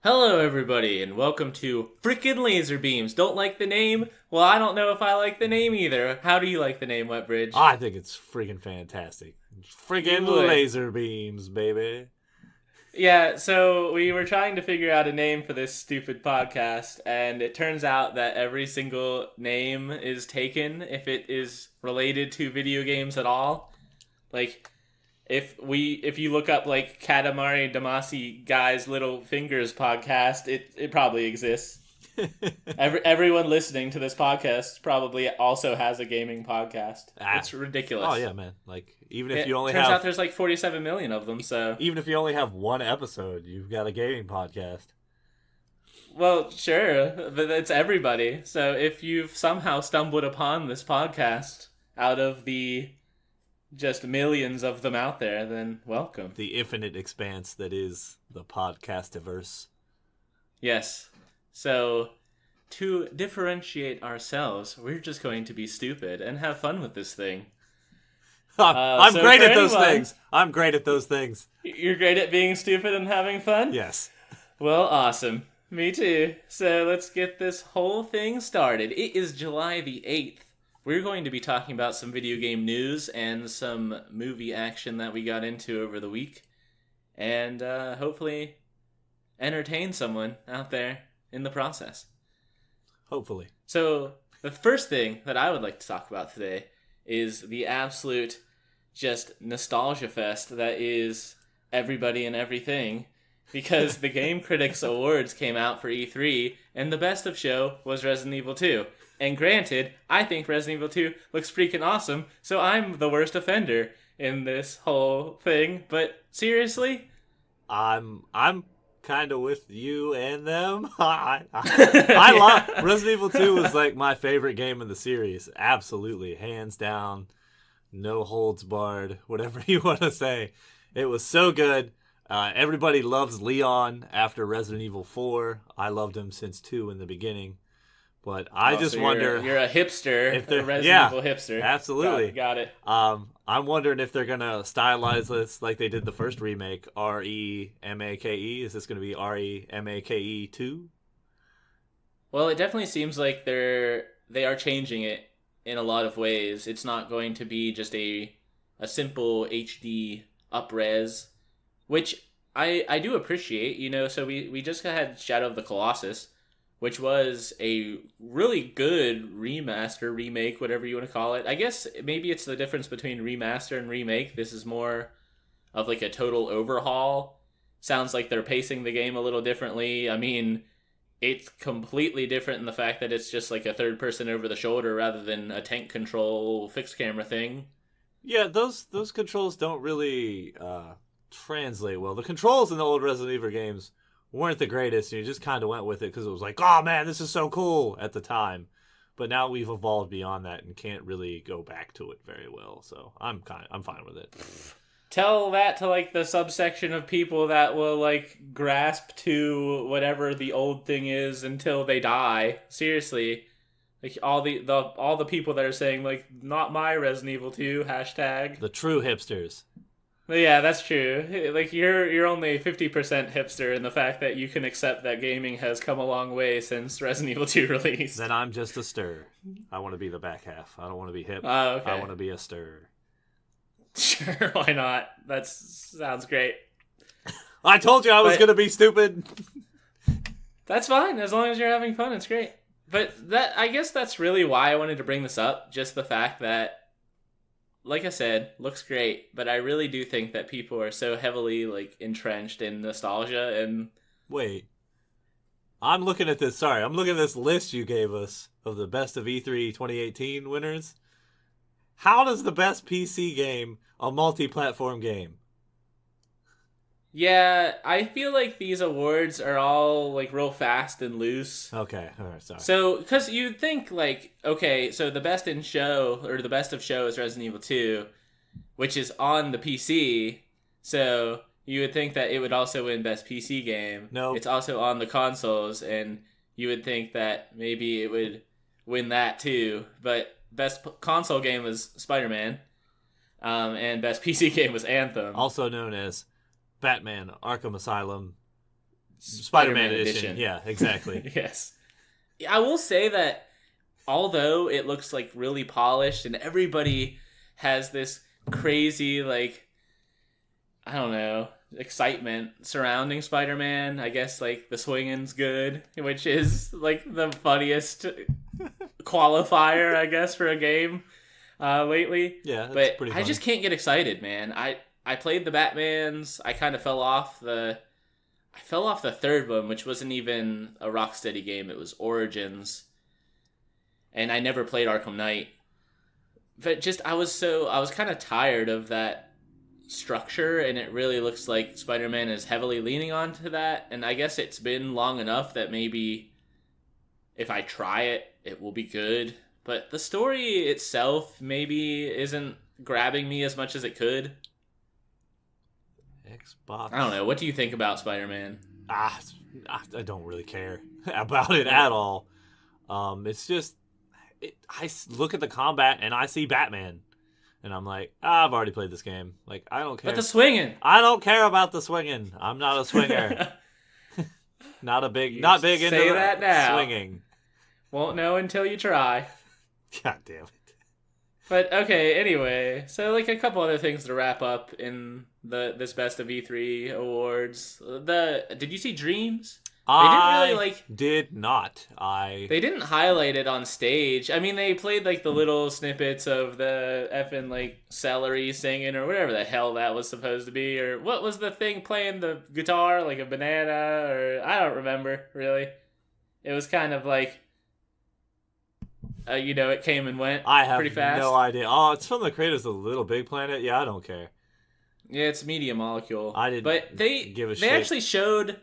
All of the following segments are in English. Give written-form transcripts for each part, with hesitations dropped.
Hello, everybody, and welcome to Frickin' Laser Beams. Don't like the name? Well, I don't know if I like the name either. How do you like the name, Wetbridge? I think it's freaking fantastic. Freaking You would. laser beams, baby. Yeah, so we were trying to figure out a name for this stupid podcast, and it turns out that every single name is taken if it is related to video games at all. Like, if you look up like Katamari Damacy Guy's Little Fingers podcast, it probably exists. Everyone listening to this podcast probably also has a gaming podcast. It's ridiculous. Oh yeah, man. Like even if It you only turns have out there's like 47 million of them, so even if you only have one episode, you've got a gaming podcast. well, sure, but it's everybody. So if you've somehow stumbled upon this podcast out of the just millions of them out there, then welcome. The infinite expanse that is the podcastiverse. Yes. So, to differentiate ourselves, we're just going to be stupid and have fun with this thing. I'm so great for at those anyone- things. I'm great at those things. You're great at being stupid and having fun? Yes. Well, awesome. Me too. So let's get this whole thing started. It is July the 8th. We're going to be talking about some video game news and some movie action that we got into over the week. And hopefully entertain someone out there in the process. Hopefully. So, the first thing that I would like to talk about today is the absolute just nostalgia fest that is everybody and everything. Because the Game Critics Awards came out for E3, and the best of show was Resident Evil 2. And granted, I think Resident Evil 2 looks freaking awesome, so I'm the worst offender in this whole thing. But seriously? I'm kind of with you and them. I love Resident Evil 2 was like my favorite game in the series. Absolutely, hands down, no holds barred, whatever you want to say. It was so good. Everybody loves Leon after Resident Evil 4. I loved him since 2 in the beginning. But I just So wonder You're a hipster, if they're- a Resident yeah, Evil hipster. absolutely. Got it. I'm wondering if they're gonna stylize this like they did the first remake, REMAKE. Is this gonna be REMAKE 2? Well, it definitely seems like they are changing it in a lot of ways. It's not going to be just a simple HD upres, which I do appreciate, so we just had Shadow of the Colossus, which was a really good remaster, remake, whatever you want to call it. I guess maybe it's the difference between remaster and remake. This is more of like a total overhaul. Sounds like they're pacing the game a little differently. I mean, it's completely different in the fact that it's just like a third person over the shoulder rather than a tank control fixed camera thing. Yeah, those controls don't really translate well. The controls in the old Resident Evil games weren't the greatest, and you just kind of went with it because it was like, oh man, this is so cool at the time. But now we've evolved beyond that and can't really go back to it very well. So I'm fine with it. Tell that to like the subsection of people that will like grasp to whatever the old thing is until they die. Seriously, like all the people that are saying like not my Resident Evil 2 hashtag. The true hipsters. Yeah, that's true. Like you're only 50% hipster in the fact that you can accept that gaming has come a long way since Resident Evil 2 released. Then I'm just a stir. I want to be the back half. I don't want to be hip. Oh, okay. I want to be a stir. Sure, why not? That sounds great. I told you I was But- going to be stupid. That's fine, as long as you're having fun, it's great. But I guess that's really why I wanted to bring this up, just the fact that, like I said, looks great, but I really do think that people are so heavily like entrenched in nostalgia and Wait. I'm looking at this. Sorry, I'm looking at this list you gave us of the best of E3 2018 winners. How does the best PC game a multi-platform game? yeah, I feel like these awards are all like real fast and loose. Okay, all right, sorry. So, because you'd think, like, okay, so the best in show, or the best of show is Resident Evil 2, which is on the PC, so you would think that it would also win best PC game. No. It's also on the consoles, and you would think that maybe it would win that too, but best console game was Spider-Man, and best PC game was Anthem. Also known as Batman Arkham Asylum Spider-Man edition. Yeah, exactly. Yes. I will say that although it looks like really polished and everybody has this crazy, like, I don't know, excitement surrounding Spider-Man, I guess, like, the swinging's good, which is, like, the funniest qualifier, I guess, for a game lately. Yeah, that's but pretty I funny. just can't get excited, man. I played the Batmans. I kind of fell off the third one, which wasn't even a Rocksteady game. It was Origins, and I never played Arkham Knight. But just I was kind of tired of that structure, and it really looks like Spider-Man is heavily leaning onto that. And I guess it's been long enough that maybe if I try it, it will be good. But the story itself maybe isn't grabbing me as much as it could. Xbox. I don't know. What do you think about Spider-Man? I don't really care about it at all. It's just I look at the combat and I see Batman, and I'm like, I've already played this game. Like, I don't care. But the swinging. I don't care about the swinging. I'm not a swinger. not big into that now. swinging. Won't know until you try. God damn it. But okay, anyway, so like a couple other things to wrap up in this best of E3 awards. Did you see Dreams? Did not. They didn't highlight it on stage. I mean, they played like the little snippets of the effing like celery singing or whatever the hell that was supposed to be, or what was the thing playing the guitar, like a banana, or I don't remember really. It was kind of like. It came and went pretty fast. I have no idea. Oh, it's from the creators of Little Big Planet? Yeah, I don't care. Yeah, it's Media Molecule. I didn't But they give a shit. They actually showed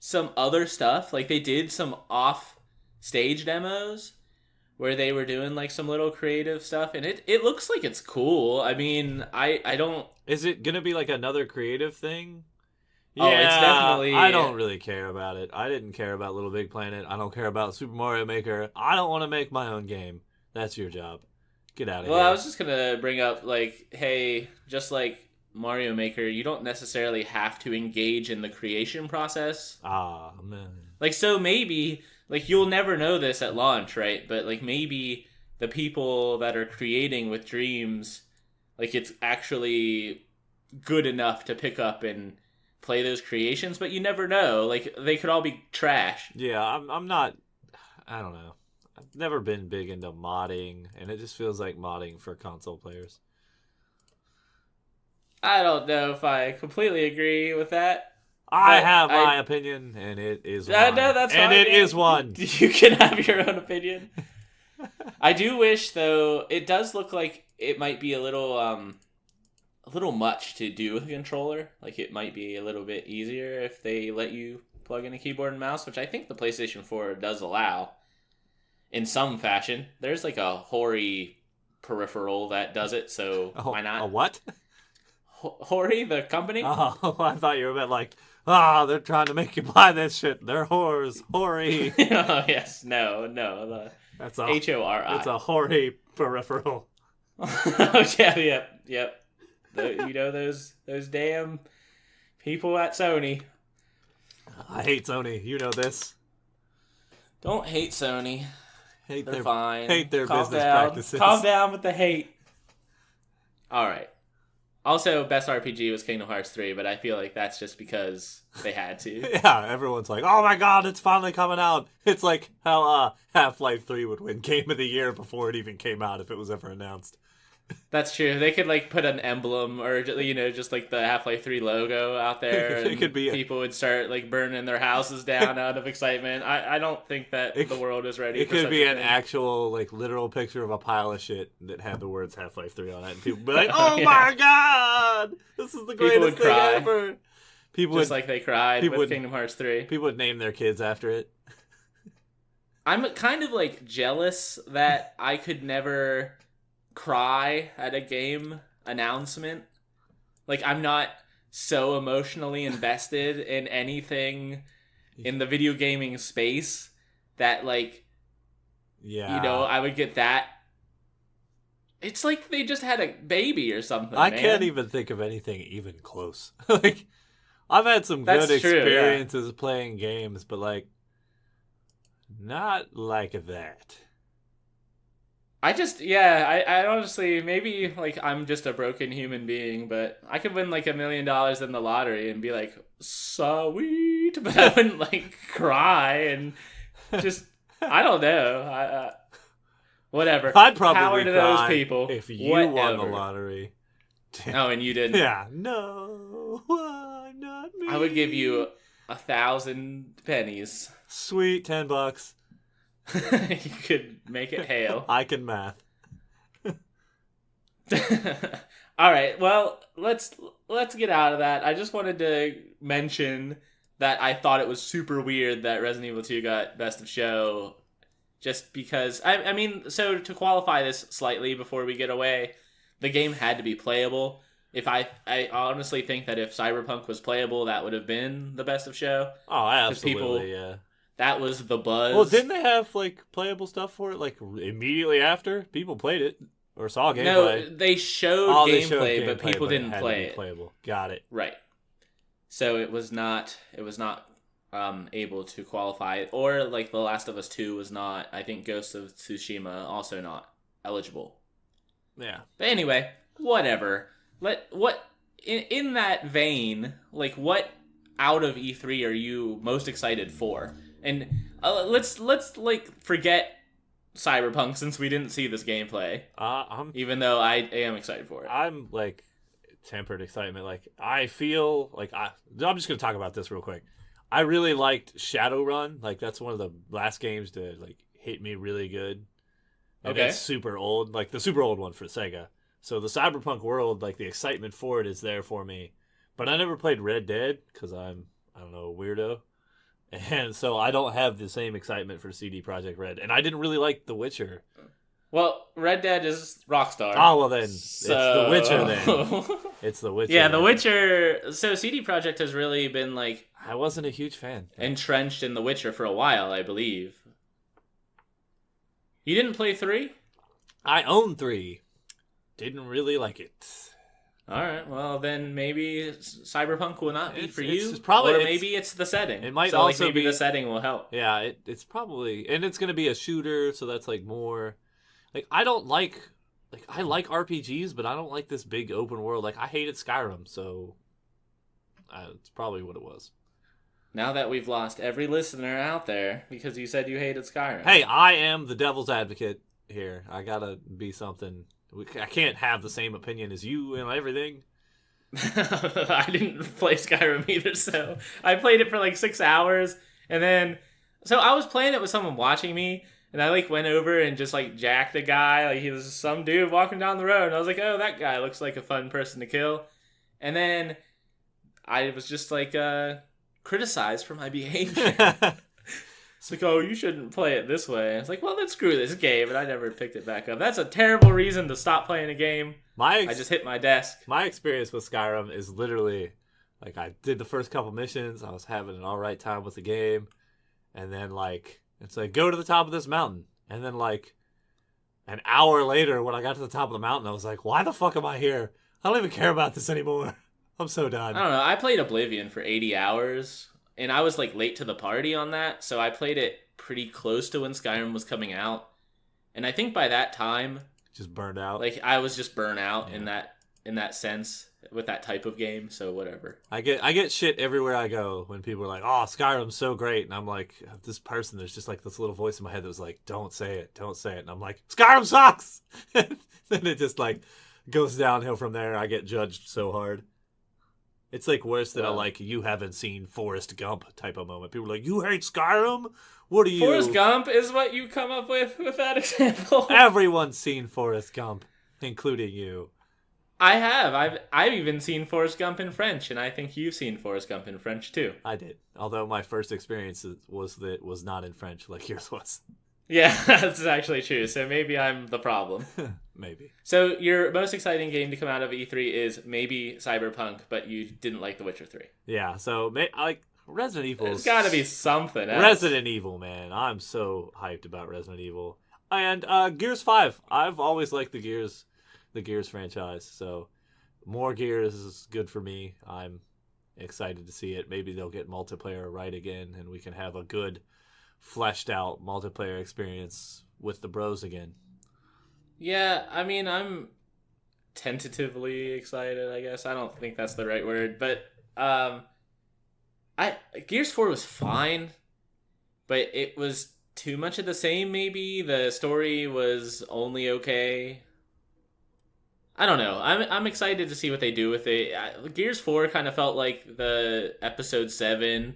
some other stuff. Like, they did some off-stage demos where they were doing, like, some little creative stuff. And it looks like it's cool. I mean, I don't... Is it going to be, like, another creative thing? Oh, yeah, it's definitely... I don't really care about it. I didn't care about Little Big Planet. I don't care about Super Mario Maker. I don't want to make my own game. That's your job. Get out of here. Well, I was just going to bring up, like, hey, just like Mario Maker, you don't necessarily have to engage in the creation process. Ah, man. Like, so maybe, like, you'll never know this at launch, right? But, like, maybe the people that are creating with Dreams, like, it's actually good enough to pick up and play those creations, but you never know. Like, they could all be trash. Yeah, I'm not. I don't know. I've never been big into modding, and it just feels like modding for console players. I don't know if I completely agree with that. I have my opinion, and it is one. No, that's fine. And it is one. You can have your own opinion. I do wish, though, it does look like it might be a little much to do with a controller. Like, it might be a little bit easier if they let you plug in a keyboard and mouse, which I think the PlayStation 4 does allow in some fashion. There's like a Hori peripheral that does it, so why not? A what? Hori, the company? Oh, I thought you were about like, they're trying to make you buy this shit. They're whores. Hori. Oh, yes. No. That's a Hori. It's a Hori peripheral. Oh, yeah, yep. Those damn people at Sony. I hate Sony. You know this. Don't hate Sony. They're fine. Hate their Calm business down. practices. Calm down with the hate. All right. Also, best RPG was Kingdom Hearts 3, but I feel like that's just because they had to. Yeah, everyone's like, oh my god, it's finally coming out. It's like how Half-Life 3 would win Game of the Year before it even came out if it was ever announced. That's true. They could like put an emblem or just like the Half-Life 3 logo out there, and it could be people would start like burning their houses down out of excitement. I don't think that the world is ready. It for could such be a an thing. actual like literal picture of a pile of shit that had the words Half-Life 3 on it, and people would be like, "Oh my god, this is the greatest thing ever!" People just would, like they cried with Kingdom Hearts 3. People would name their kids after it. I'm kind of like jealous that I could never cry at a game announcement. Like, I'm not so emotionally invested in anything in the video gaming space that, like, I would get that. It's like they just had a baby or something. I can't even think of anything even close. Like, I've had some That's good true, yeah. experiences playing games, but like not like that. I honestly, maybe like I'm just a broken human being, but I could win like $1 million in the lottery and be like, sweet, but I wouldn't like cry and just, I don't know. Whatever. I'd Power probably to cry those people. if you won the Whatever. lottery. Oh, and you didn't. Yeah, no, why not me? I would give you 1,000 pennies. Sweet, $10. You could make it hail. I can math. All right. Well, let's get out of that. I just wanted to mention that I thought it was super weird that Resident Evil 2 got Best of Show, just because I mean, so to qualify this slightly before we get away, the game had to be playable. If I honestly think that if Cyberpunk was playable, that would have been the Best of Show. Oh, absolutely, people- yeah. That was the buzz. Well, didn't they have like playable stuff for it like immediately after people played it or saw gameplay? No, they showed They gameplay, showed but gameplay, people it didn't had to play be it. Playable. Got it. Right. So it was not able to qualify, or like The Last of Us 2 was not. I think Ghost of Tsushima also not eligible. Yeah. But anyway, whatever. In that vein, like what out of E3 are you most excited for? And let's like forget Cyberpunk since we didn't see this gameplay. Even though I am excited for it. I'm like tempered excitement. Like I feel like I'm just gonna talk about this real quick. I really liked Shadowrun. Like that's one of the last games to like hit me really good. And Okay. it's super old, like the super old one for Sega. So the Cyberpunk world, like the excitement for it is there for me. But I never played Red Dead because I don't know, a weirdo. And so I don't have the same excitement for CD Projekt Red. And I didn't really like The Witcher. Well, Red Dead is Rockstar. Oh, well then, it's The Witcher then. It's The Witcher. Yeah, The then. Witcher. So CD Projekt has really been like I wasn't a huge fan. entrenched in The Witcher for a while, I believe. You didn't play 3? I own 3. Didn't really like it. All right, well then maybe Cyberpunk will not be It's- for it's you, just probably- or it's- maybe it's the setting. it might so, like, also maybe be- the setting will help. Yeah, it's probably, and it's gonna be a shooter, so that's like more. Like I don't like I like RPGs, but I don't like this big open world. Like I hated Skyrim, so it's probably what it was. Now that we've lost every listener out there because you said you hated Skyrim. Hey, I am the devil's advocate here. I gotta be something. I can't have the same opinion as you and everything. I didn't play Skyrim either, so I played it for like 6 hours, and then so I was playing it with someone watching me, and I like went over and just like jacked a guy, like he was some dude walking down the road, and I was like, oh, that guy looks like a fun person to kill, and then I was just like criticized for my behavior. It's like, oh, you shouldn't play it this way. It's like, well, then screw this game, and I never picked it back up. That's a terrible reason to stop playing a game. I just hit my desk. My experience with Skyrim is literally like I did the first couple missions. I was having an all right time with the game, and then like it's like go to the top of this mountain, and then like an hour later, when I got to the top of the mountain, I was like, why the fuck am I here? I don't even care about this anymore. I'm so done. I don't know. I played Oblivion for 80 hours, and I was like late to the party on that, so I played it pretty close to when Skyrim was coming out. And I think by that time, Just burned out. like I was just burnt out Yeah. in that sense with that type of game, so whatever. I get shit everywhere I go when people are like, "Oh, Skyrim's so great," and I'm like, "This person." There's just like this little voice in my head that was like, "Don't say it, don't say it," and I'm like, "Skyrim sucks." Then it just like goes downhill from there. I get judged so hard. It's like worse than a Well. like you haven't seen Forrest Gump type of moment. People are like, "You hate Skyrim? What are you?" Forrest Gump is what you come up with that example. Everyone's seen Forrest Gump, including you. I have. I've even seen Forrest Gump in French, and I think you've seen Forrest Gump in French too. I did, although my first experience was not in French like yours was. Yeah, that's actually true. So maybe I'm the problem. Maybe. So your most exciting game to come out of E3 is maybe Cyberpunk, but you didn't like The Witcher 3. Yeah, so like Resident Evil. There's got to be something else. Resident Evil, man. I'm so hyped about Resident Evil. And Gears 5. I've always liked the Gears franchise, so more Gears is good for me. I'm excited to see it. Maybe they'll get multiplayer right again, and we can have a good, fleshed out multiplayer experience with the bros again. Yeah, I mean, I'm tentatively excited, I guess. I don't think that's the right word, but I Gears 4 was fine, but it was too much of the same maybe. The story was only okay. I don't know. I'm excited to see what they do with it. Gears 4 kind of felt like the episode 7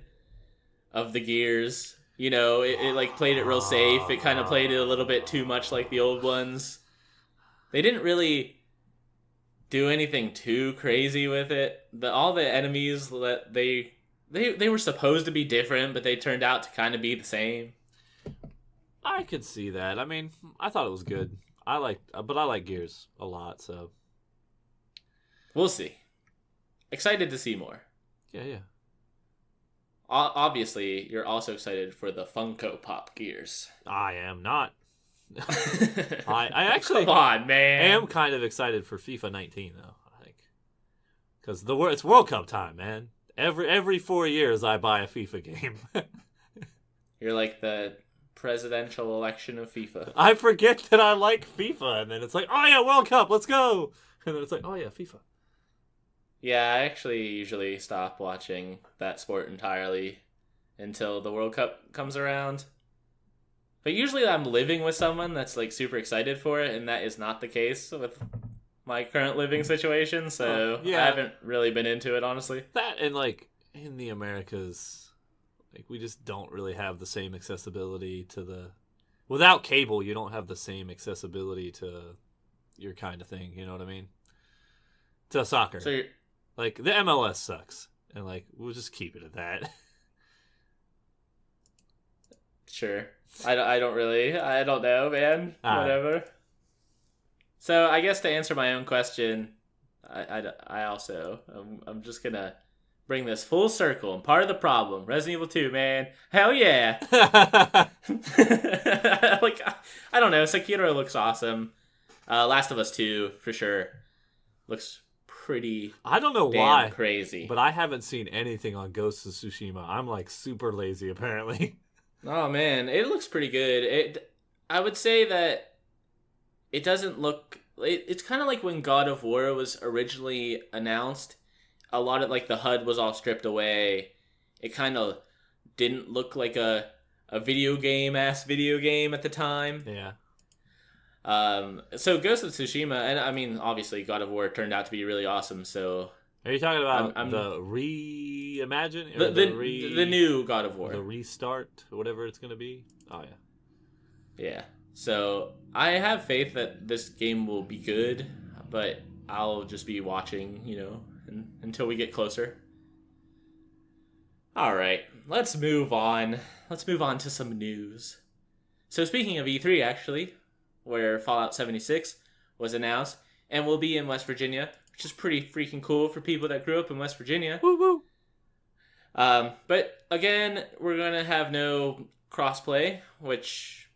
of the Gears. You know, it like played it real safe. It kind of played it a little bit too much like the old ones. They didn't really do anything too crazy with it. All the enemies that they were supposed to be different, but they turned out to kind of be the same. I could see that. I mean, I thought it was good. I like Gears a lot, so we'll see. Excited to see more. Yeah. Obviously, you're also excited for the Funko Pop Gears. I am not. I actually come on, man. am kind of excited for FIFA 19 though. I think because it's World Cup time, man. Every 4 years, I buy a FIFA game. You're like the presidential election of FIFA. I forget that I like FIFA, and then it's like, oh yeah, World Cup, let's go. And then it's like, oh yeah, FIFA. Yeah, I actually usually stop watching that sport entirely until the World Cup comes around. But usually I'm living with someone that's like super excited for it, and that is not the case with my current living situation, so I haven't really been into it, honestly. That and like in the Americas, like we just don't really have the same accessibility to without cable, you don't have the same accessibility to your kind of thing, you know what I mean? To soccer. So like the MLS sucks, and like we'll just keep it at that. Sure. I don't know, man. Whatever. So I guess to answer my own question, I also, I'm just going to bring this full circle. And part of the problem, Resident Evil 2, man. Hell yeah. Like, I don't know. Sekiro looks awesome. Last of Us 2, for sure. Looks pretty I don't know why crazy. But I haven't seen anything on Ghost of Tsushima. I'm like super lazy, apparently. Oh, man. It looks pretty good. I would say that it doesn't look... It's kind of like when God of War was originally announced. A lot of, like, the HUD was all stripped away. It kind of didn't look like a video game-ass video game at the time. Yeah. So Ghost of Tsushima, and I mean, obviously God of War turned out to be really awesome, so... Are you talking about the reimagine? Or the new God of War. The restart, whatever it's going to be? Oh, yeah. Yeah. So, I have faith that this game will be good, but I'll just be watching, until we get closer. Alright, let's move on. Let's move on to some news. So, speaking of E3, actually, where Fallout 76 was announced, and will be in West Virginia, which is pretty freaking cool for people that grew up in West Virginia. Woo woo! But, again, we're going to have no crossplay, which...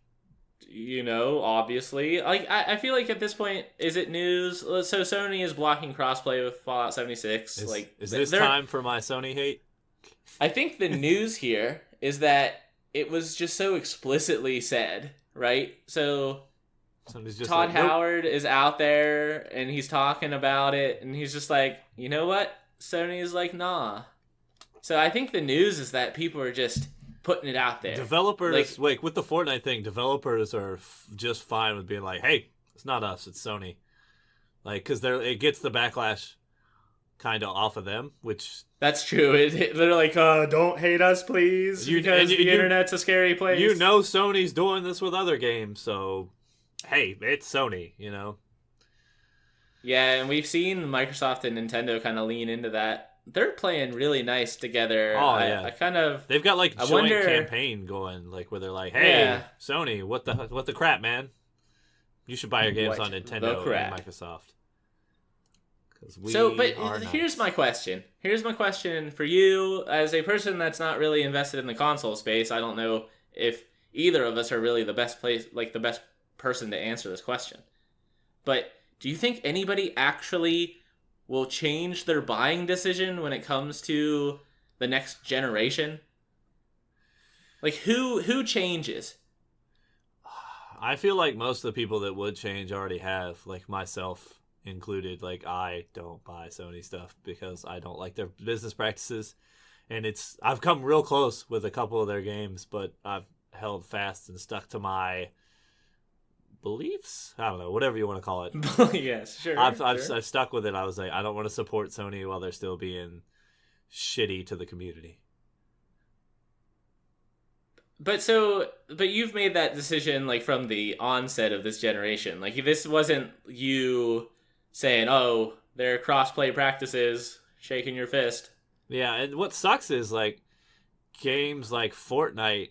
obviously. Like, I feel like at this point, is it news? So Sony is blocking crossplay with Fallout 76. Is this time for my Sony hate? I think the news here is that it was just so explicitly said, right? So Todd Howard is out there, and he's talking about it, and he's just like, you know what? Sony is like, nah. So I think the news is that people are just... putting it out there. Developers, with the Fortnite thing, developers are just fine with being like, hey, it's not us, it's Sony. Like, because it gets the backlash kind of off of them, which... That's true. They're like, don't hate us, please, because the internet's a scary place. Sony's doing this with other games, so, hey, it's Sony, Yeah, and we've seen Microsoft and Nintendo kind of lean into that. They're playing really nice together. Oh, yeah. I kind of... They've got, like, joint campaign going, like, where they're like, hey, Sony, what the crap, man? You should buy your games on Nintendo and Microsoft. Here's my question. Here's my question for you. As a person that's not really invested in the console space, I don't know if either of us are really the best person to answer this question. But do you think anybody actually will change their buying decision when it comes to the next generation? Like who changes? I feel like most of the people that would change already have, like myself included. Like, I don't buy Sony stuff because I don't like their business practices, and I've come real close with a couple of their games, but I've held fast and stuck to my beliefs. I don't know, whatever you want to call it. Yes, sure. I've stuck with it. I was like, I don't want to support Sony while they're still being shitty to the community. But you've made that decision like from the onset of this generation. Like this wasn't you saying, "Oh, they're crossplay practices," shaking your fist. Yeah, and what sucks is like games like Fortnite,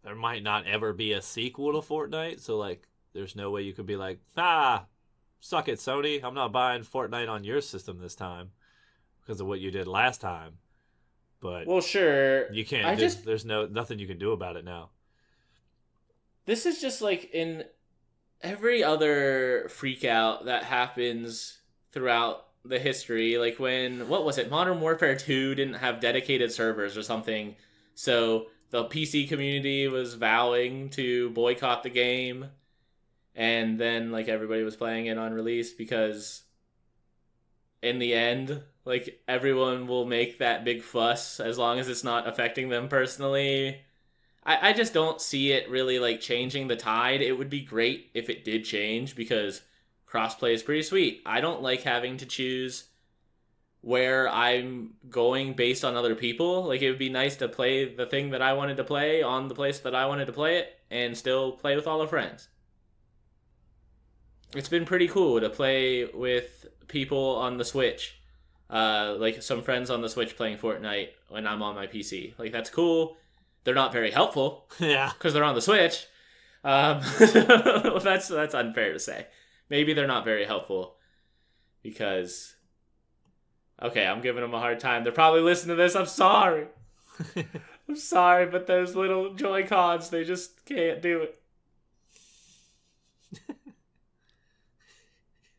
there might not ever be a sequel to Fortnite, so like there's no way you could be like, suck it, Sony, I'm not buying Fortnite on your system this time because of what you did last time. But well, sure, you can't. There's nothing you can do about it now. This is just like in every other freak out that happens throughout the history. Like when, what was it, Modern Warfare 2 didn't have dedicated servers or something, so the PC community was vowing to boycott the game, and then like everybody was playing it on release because in the end, like everyone will make that big fuss as long as it's not affecting them personally. I just don't see it really like changing the tide. It would be great if it did change because crossplay is pretty sweet. I don't like having to choose where I'm going based on other people. Like it would be nice to play the thing that I wanted to play on the place that I wanted to play it and still play with all the friends. It's been pretty cool to play with people on the Switch. Like some friends on the Switch playing Fortnite when I'm on my PC. Like that's cool. They're not very helpful. Yeah. Because they're on the Switch. That's unfair to say. Maybe they're not very helpful because... Okay, I'm giving them a hard time. They're probably listening to this. I'm sorry. I'm sorry, but those little Joy-Cons, they just can't do it.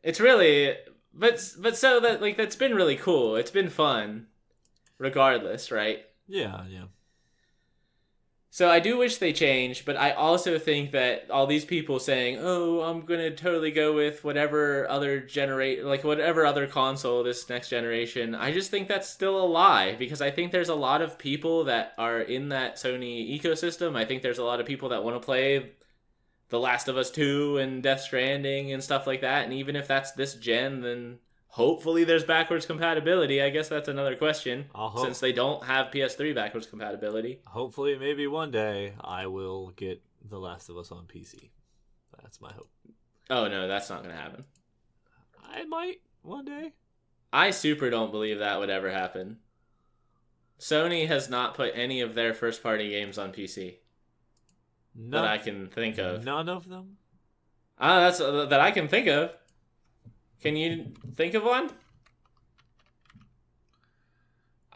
It's really... But so that like that's been really cool. It's been fun. Regardless, right? Yeah. So I do wish they changed, but I also think that all these people saying, "Oh, I'm gonna totally go with whatever other whatever other console this next generation," I just think that's still a lie because I think there's a lot of people that are in that Sony ecosystem. I think there's a lot of people that want to play The Last of Us 2 and Death Stranding and stuff like that. And even if that's this gen, then hopefully there's backwards compatibility. I guess that's another question, since they don't have PS3 backwards compatibility. Hopefully, maybe one day, I will get The Last of Us on PC. That's my hope. Oh, no, that's not going to happen. I might one day. I super don't believe that would ever happen. Sony has not put any of their first-party games on PC. That I can think of. None of them? That's that I can think of. Can you think of one?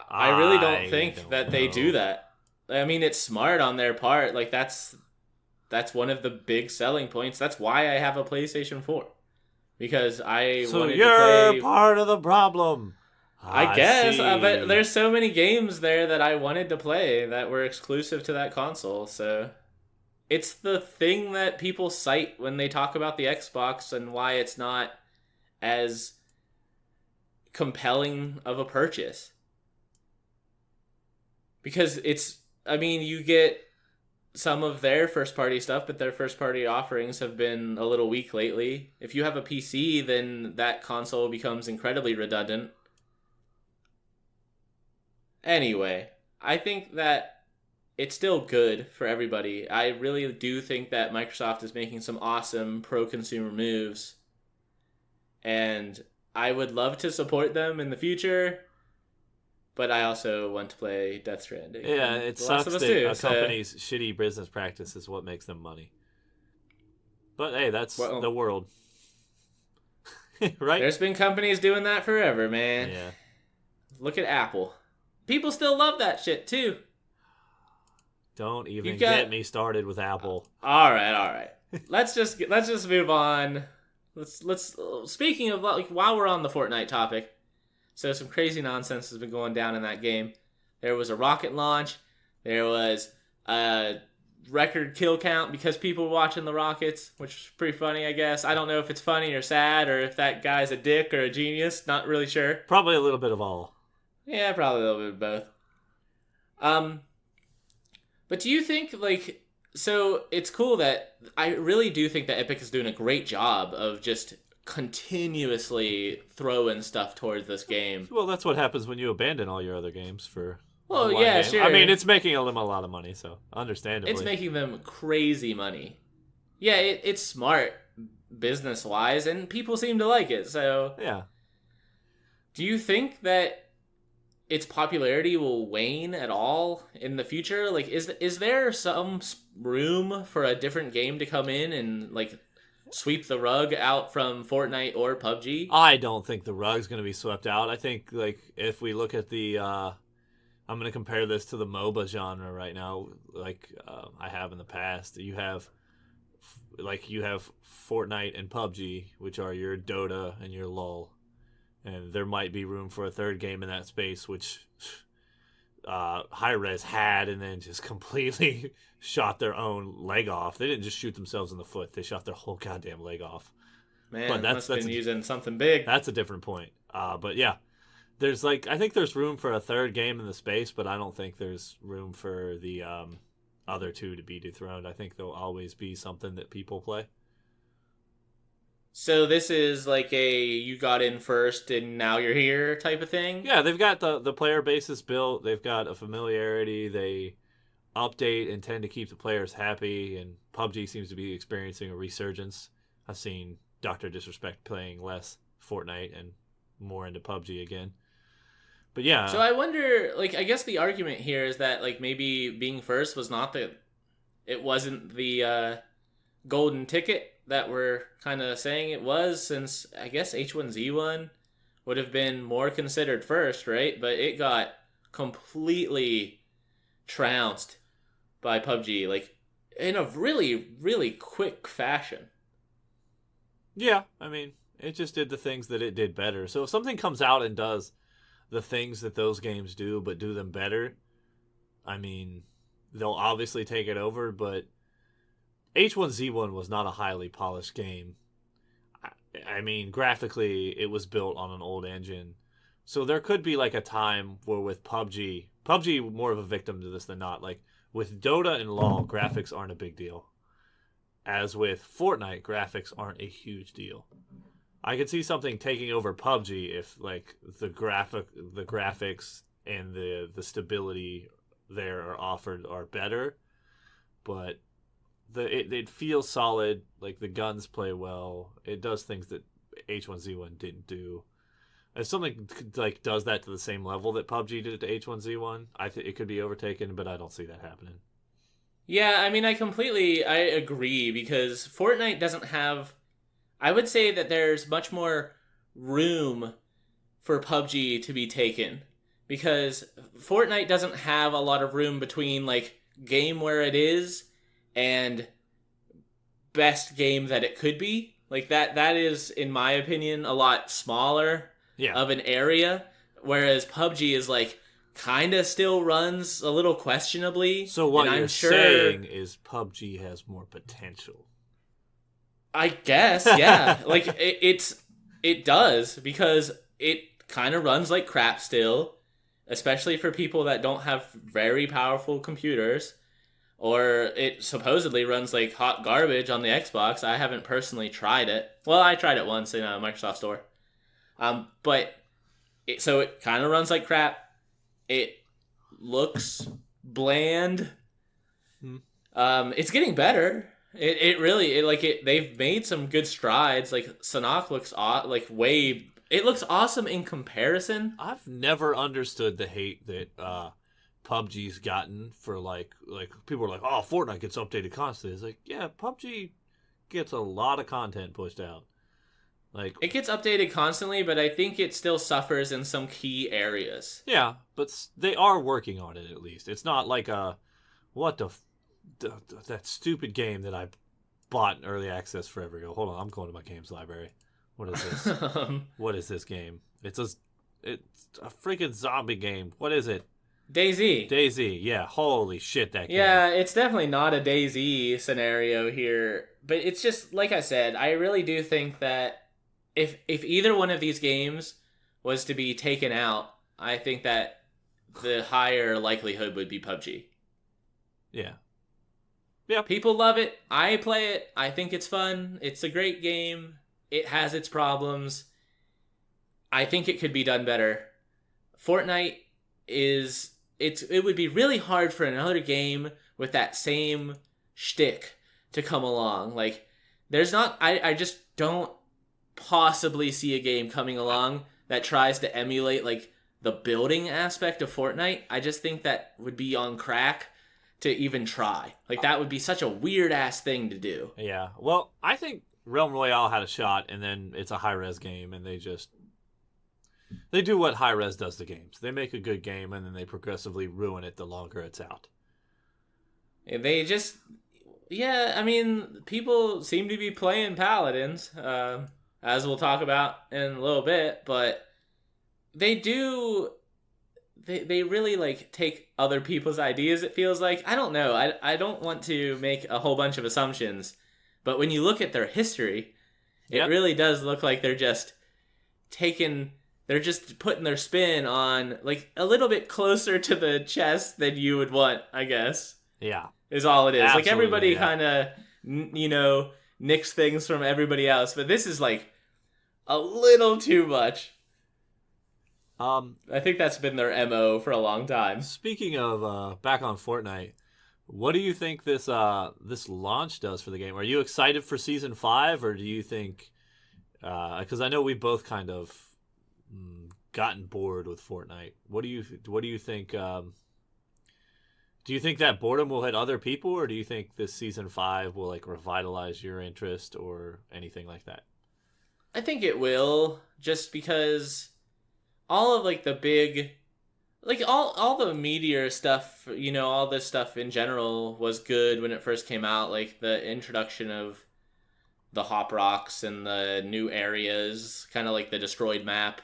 I really don't think that they do that. I mean, it's smart on their part. Like that's one of the big selling points. That's why I have a PlayStation 4. Because I wanted to play... So you're part of the problem. I guess, but there's so many games there that I wanted to play that were exclusive to that console, so... It's the thing that people cite when they talk about the Xbox and why it's not as compelling of a purchase. Because you get some of their first-party stuff, but their first-party offerings have been a little weak lately. If you have a PC, then that console becomes incredibly redundant. Anyway, I think that it's still good for everybody. I really do think that Microsoft is making some awesome pro-consumer moves. And I would love to support them in the future, but I also want to play Death Stranding. Yeah, it sucks that a company's shitty business practice is what makes them money. But hey, that's the world. Right? There's been companies doing that forever, man. Yeah. Look at Apple. People still love that shit, too. Don't even get me started with Apple. All right. Let's just move on let's speaking of like while we're on the Fortnite topic, so some crazy nonsense has been going down in that game. There was a rocket launch. There was a record kill count because people were watching the rockets, which was pretty funny, I guess. I don't know if it's funny or sad or if that guy's a dick or a genius. Not really sure. Probably a little bit of all. Yeah, probably a little bit of both. But do you think, like, so it's cool that I really do think that Epic is doing a great job of just continuously throwing stuff towards this game. Well, that's what happens when you abandon all your other games for. Well, one yeah, game. sure. I mean, it's making them a lot of money, so understandably. It's making them crazy money. Yeah, it's smart business-wise, and people seem to like it, so. Yeah. Do you think that its popularity will wane at all in the future? Like, is there some room for a different game to come in and, like, sweep the rug out from Fortnite or PUBG? I don't think the rug's going to be swept out. I think, like, if we look at the... I'm going to compare this to the MOBA genre right now, like I have in the past. You have Fortnite and PUBG, which are your Dota and your LoL. And there might be room for a third game in that space, which Hi-Rez had and then just completely shot their own leg off. They didn't just shoot themselves in the foot. They shot their whole goddamn leg off. Man, but that's been using something big. That's a different point. But yeah, I think there's room for a third game in the space, but I don't think there's room for the other two to be dethroned. I think there'll always be something that people play. So this is like a you got in first and now you're here type of thing? Yeah, they've got the player bases built. They've got a familiarity. They update and tend to keep the players happy, and PUBG seems to be experiencing a resurgence. I've seen Dr. Disrespect playing less Fortnite and more into PUBG again. But yeah. So I wonder, like, I guess the argument here is that, like, maybe being first was not it wasn't the golden ticket that we're kind of saying it was, since I guess H1Z1 would have been more considered first, right? But it got completely trounced by PUBG, like, in a really, really quick fashion. Yeah, I mean, it just did the things that it did better. So if something comes out and does the things that those games do, but do them better, I mean, they'll obviously take it over, but H1Z1 was not a highly polished game. I mean, graphically, it was built on an old engine. So there could be like a time where with PUBG more of a victim to this than not. Like with Dota and LoL, graphics aren't a big deal. As with Fortnite, graphics aren't a huge deal. I could see something taking over PUBG if like the graphics and the stability there are better, but it feels solid. Like the guns play well. It does things that H1Z1 didn't do. If something like does that to the same level that PUBG did to H1Z1, I think it could be overtaken, but I don't see that happening. Yeah, I mean, I agree, because Fortnite doesn't have... I would say that there's much more room for PUBG to be taken, because Fortnite doesn't have a lot of room between, like, game where it is and best game that it could be. Like, that is, in my opinion, a lot smaller of an area, whereas PUBG is, like, kind of still runs a little questionably. So what you're saying is PUBG has more potential. I guess, yeah. Like, it does, because it kind of runs like crap still, especially for people that don't have very powerful computers, or it supposedly runs like hot garbage on the Xbox. I haven't personally tried it. Well, I tried it once in a Microsoft Store. But so it kind of runs like crap. It looks bland. It's getting better. They've made some good strides. Like Sanhok looks it looks awesome in comparison. I've never understood the hate that PUBG's gotten for like people are like, oh, Fortnite gets updated constantly. It's like, yeah, PUBG gets a lot of content pushed out. Like, it gets updated constantly, but I think it still suffers in some key areas. Yeah, but they are working on it at least. It's not like that stupid game that I bought early access forever ago. Hold on, I'm going to my games library. What is this? What is this game? It's a freaking zombie game. What is it? DayZ. DayZ. Yeah. Holy shit, that game. Yeah, it's definitely not a DayZ scenario here, but it's just like I said. I really do think that if either one of these games was to be taken out, I think that the higher likelihood would be PUBG. Yeah. Yeah. People love it. I play it. I think it's fun. It's a great game. It has its problems. I think it could be done better. Fortnite it would be really hard for another game with that same shtick to come along. Like, I just don't possibly see a game coming along that tries to emulate, like, the building aspect of Fortnite. I just think that would be on crack to even try. Like, that would be such a weird-ass thing to do. Yeah. Well, I think Realm Royale had a shot, and then it's a high-res game, and they do what high-res does to games. They make a good game, and then they progressively ruin it the longer it's out. They just... Yeah, I mean, people seem to be playing Paladins, as we'll talk about in a little bit, but they do... They really, like, take other people's ideas, it feels like. I don't know. I don't want to make a whole bunch of assumptions, but when you look at their history, it really does look like they're just putting their spin on, like, a little bit closer to the chest than you would want, I guess. Yeah. Is all it is. Absolutely, like, everybody kind of, nicks things from everybody else, but this is, like, a little too much. I think that's been their MO for a long time. Speaking of back on Fortnite, what do you think this launch does for the game? Are you excited for Season 5, or do you think... Because I know we both kind of gotten bored with Fortnite. What do you think? Do you think that boredom will hit other people, or do you think this Season 5 will, like, revitalize your interest or anything like that? I think it will, just because... all of, like, the big, like, all the meteor stuff, all this stuff in general was good when it first came out. Like, the introduction of the Hop Rocks and the new areas, kind of like the destroyed map,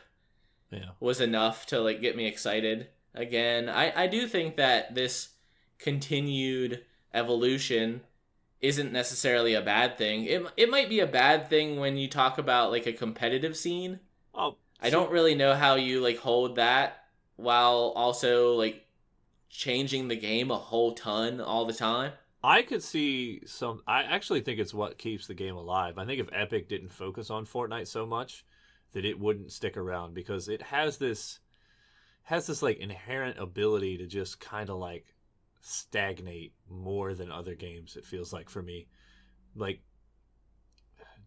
was enough to, like, get me excited again. I do think that this continued evolution isn't necessarily a bad thing. It might be a bad thing when you talk about, like, a competitive scene. I don't really know how you, like, hold that while also, like, changing the game a whole ton all the time. I could see I actually think it's what keeps the game alive. I think if Epic didn't focus on Fortnite so much, that it wouldn't stick around, because it has this like inherent ability to just kind of, like, stagnate more than other games, it feels like, for me. Like,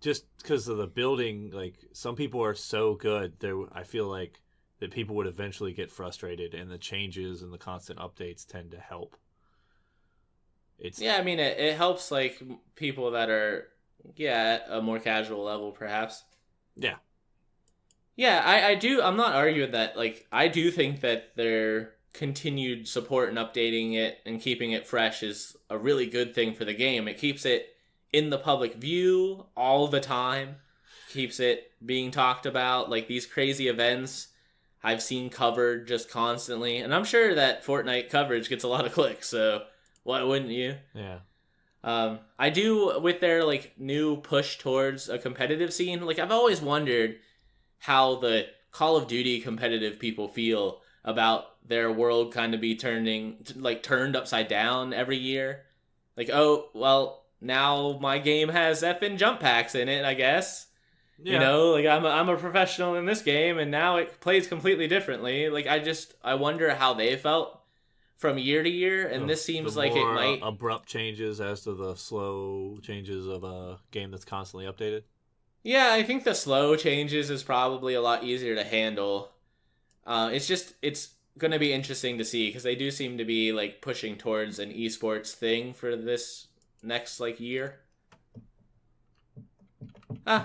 just because of the building, like, some people are so good, I feel like that people would eventually get frustrated, and the changes and the constant updates tend to help. I mean, it helps, like, people that are, at a more casual level, perhaps. Yeah. Yeah, I do, I'm not arguing that, like, I do think that their continued support and updating it and keeping it fresh is a really good thing for the game. It keeps it in the public view all the time, keeps it being talked about. Like, these crazy events I've seen covered just constantly, and I'm sure that Fortnite coverage gets a lot of clicks, so why wouldn't you? Yeah. I do, with their, like, new push towards a competitive scene, like, I've always wondered how the Call of Duty competitive people feel about their world kind of be turned upside down every year. Like, oh, well, now my game has effing jump packs in it, I guess. Yeah. Like, I'm a professional in this game, and now it plays completely differently. Like, I wonder how they felt from year to year, and this seems like it might... abrupt changes as to the slow changes of a game that's constantly updated. Yeah, I think the slow changes is probably a lot easier to handle. It's going to be interesting to see, because they do seem to be, like, pushing towards an esports thing for this next, like, year.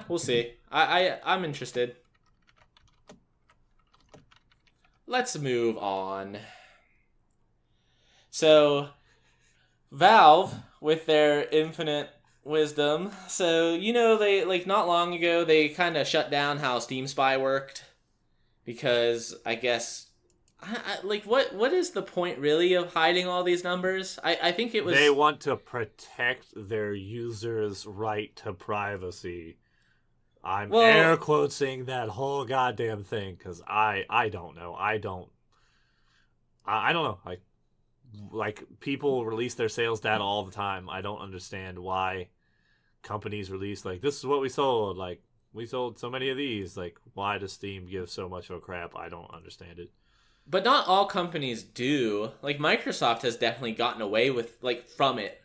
We'll see. I'm interested. Let's move on. So, Valve, with their Infinite wisdom. So, they, like, not long ago, they kind of shut down how Steam Spy worked. Because, I guess, like, what is the point, really, of hiding all these numbers? I think it was... They want to protect their users' right to privacy. I'm air quoting that whole goddamn thing, because I don't know. I don't know. Like people release their sales data all the time. I don't understand why companies release like, this is what we sold. Like, we sold so many of these. Like, why does Steam give so much of a crap? I don't understand it. But not all companies do. Like, Microsoft has definitely gotten away with, like, from it.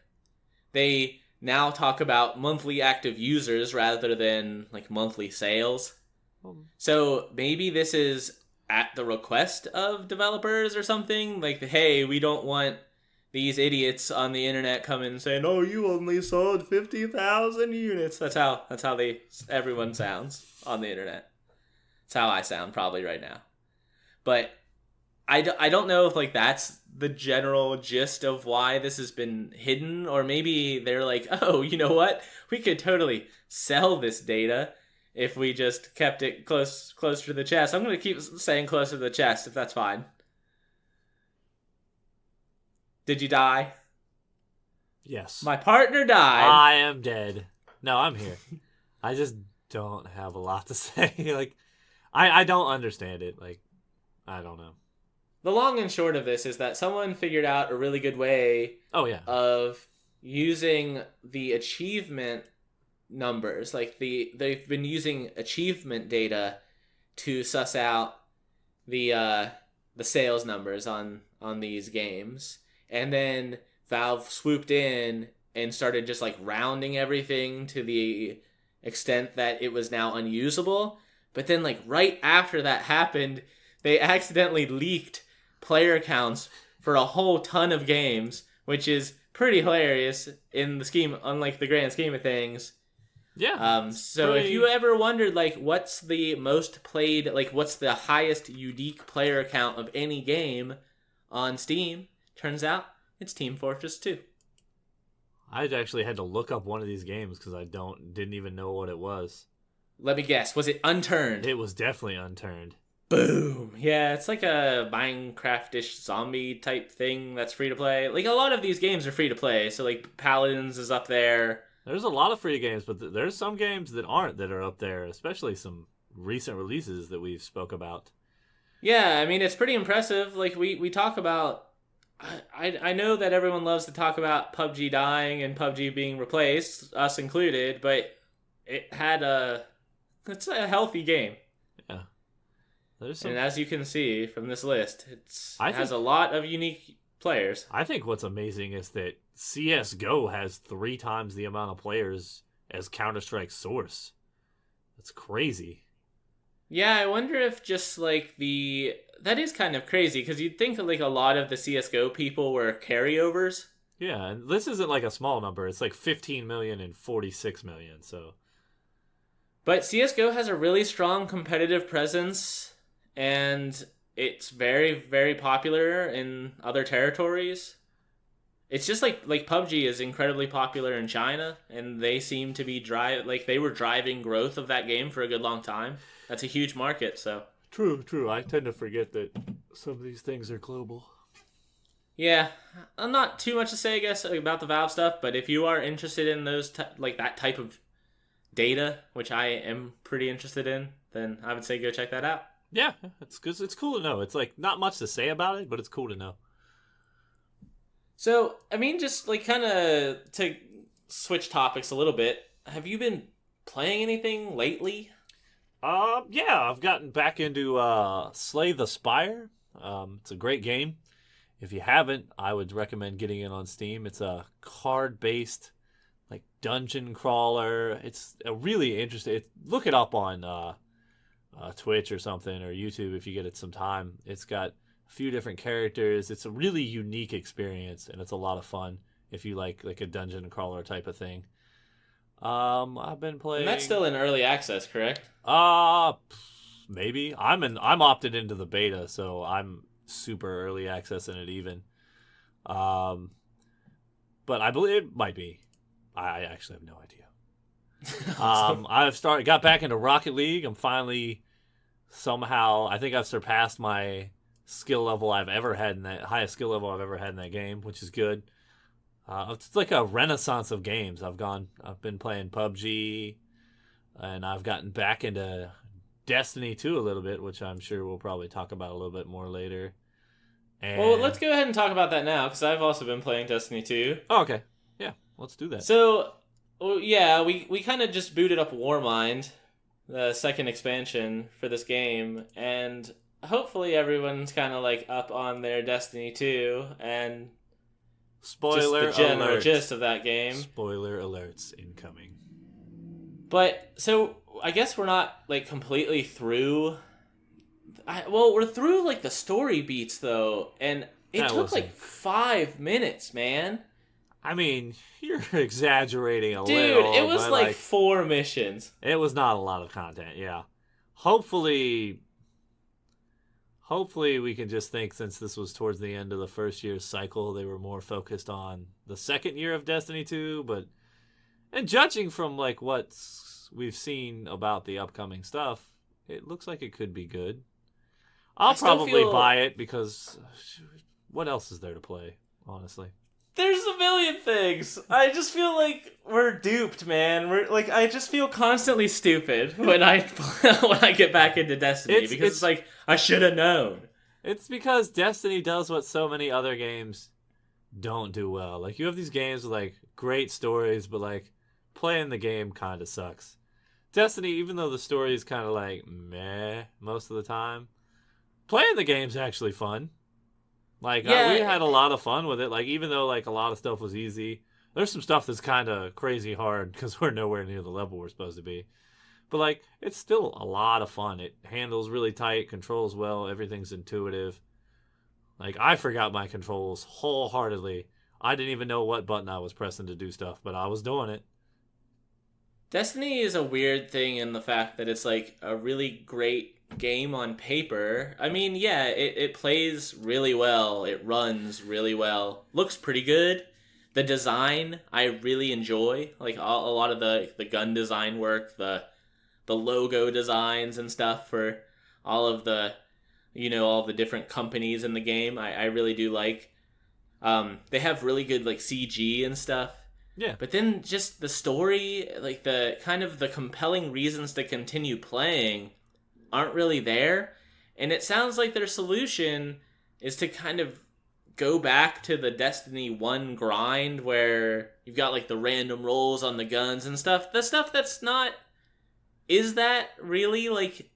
They now talk about monthly active users rather than, like, monthly sales. So maybe this is at the request of developers or something. Like, hey, we don't want these idiots on the internet coming and saying, "Oh, you only sold 50,000 units." That's how everyone sounds on the internet. That's how I sound probably right now. But I don't know if, like, that's the general gist of why this has been hidden, or maybe they're like, oh, you know what? We could totally sell this data if we just kept it closer to the chest. I'm going to keep saying closer to the chest, if that's fine. Did you die? Yes. My partner died. I am dead. No, I'm here. I just don't have a lot to say. Like, I don't understand it. Like, I don't know. The long and short of this is that someone figured out a really good way of using the achievement numbers. Like, they've been using achievement data to suss out the sales numbers on these games. And then Valve swooped in and started just, like, rounding everything to the extent that it was now unusable. But then, like, right after that happened, they accidentally leaked player counts for a whole ton of games, which is pretty hilarious in the scheme, unlike the grand scheme of things. Yeah. So if you ever wondered, like, what's the most played, like, what's the highest unique player count of any game on Steam, turns out it's Team Fortress 2. I actually had to look up one of these games because I didn't even know what it was. Let me guess. Was it Unturned? It was definitely Unturned. Boom. Yeah, it's like a Minecraft-ish zombie type thing that's free to play. Like, a lot of these games are free to play. So, like, Paladins is up there. There's a lot of free games, but there's some games that aren't, that are up there, especially some recent releases that we've spoke about. Yeah, I mean, it's pretty impressive. Like, we talk about... I know that everyone loves to talk about PUBG dying and PUBG being replaced, us included, but it's a healthy game. Yeah. And as you can see from this list, it has a lot of unique players. I think what's amazing is that CSGO has 3 times the amount of players as Counter-Strike Source. That's crazy. Yeah, I wonder if just, like, that is kind of crazy, because you'd think that, like, a lot of the CSGO people were carryovers. Yeah, and this isn't like a small number. It's like 15 million and 46 million, so... But CSGO has a really strong competitive presence, and it's very, very popular in other territories. It's just like PUBG is incredibly popular in China, and they seem to be they were driving growth of that game for a good long time. That's a huge market, so... True. I tend to forget that some of these things are global. Yeah, not too much to say, I guess, about the Valve stuff, but if you are interested in those, that type of data, which I am pretty interested in, then I would say go check that out. Yeah, it's cool to know. It's, like, not much to say about it, but it's cool to know. So, I mean, just, like, kind of to switch topics a little bit, have you been playing anything lately? Yeah, I've gotten back into Slay the Spire. It's a great game. If you haven't, I would recommend getting it on Steam. It's a card-based, like, dungeon crawler. It's a really interesting... Look it up on Twitch or something, or YouTube if you get it some time. It's got a few different characters. It's a really unique experience, and it's a lot of fun if you like a dungeon crawler type of thing. I've been playing... And that's still in early access, correct? Maybe. I'm opted into the beta, so I'm super early access in it even. But I believe it might be. I actually have no idea. Awesome. Got back into Rocket League. I'm finally somehow. I think I've surpassed my skill level I've ever had in that highest skill level I've ever had in that game, which is good. It's like a renaissance of games. I've been playing PUBG, and I've gotten back into Destiny 2 a little bit, which I'm sure we'll probably talk about a little bit more later. Well, And let's go ahead and talk about that now, because I've also been playing Destiny 2. oh, okay, yeah, let's do that. So, well, yeah, we kind of just booted up Warmind, the second expansion for this game, and hopefully everyone's kind of like up on their Destiny 2 and Spoiler just the general alert. gist of that game. Spoiler alerts incoming. But so I guess we're not like completely through. We're through like the story beats though, and it That took wasn't- like 5 minutes, man. I mean, you're exaggerating a Dude, little. it was but, like 4 missions. it was not a lot of content. Yeah, hopefully we can just think since this was towards the end of the first year's cycle, they were more focused on the second year of Destiny 2. And judging from like what we've seen about the upcoming stuff, it looks like it could be good. I'll still probably feel- buy it because what else is there to play? Honestly. There's a million things. I just feel like we're duped, man. I just feel constantly stupid when I when I get back into Destiny because it's like I should have known. It's because Destiny does what so many other games don't do well. Like you have these games with like great stories, but like playing the game kind of sucks. Destiny, even though the story is kind of like meh most of the time, playing the game's actually fun. Like we had a lot of fun with it. Like even though like a lot of stuff was easy, there's some stuff that's kind of crazy hard because we're nowhere near the level we're supposed to be. But like it's still a lot of fun. It handles really tight, controls well, everything's intuitive. Like I forgot my controls wholeheartedly. I didn't even know what button I was pressing to do stuff, but I was doing it. Destiny is a weird thing in the fact that it's like a really great game on paper. I mean, yeah, it plays really well. It runs really well. Looks pretty good. The design I really enjoy. Like a lot of the gun design work, the logo designs and stuff for all of the all the different companies in the game. I really do like. They have really good like CG and stuff. Yeah. But then just the story, like the kind of the compelling reasons to continue playing aren't really there. And it sounds like their solution is to kind of go back to the Destiny 1 grind where you've got like the random rolls on the guns and stuff. The stuff that's not... Is that really like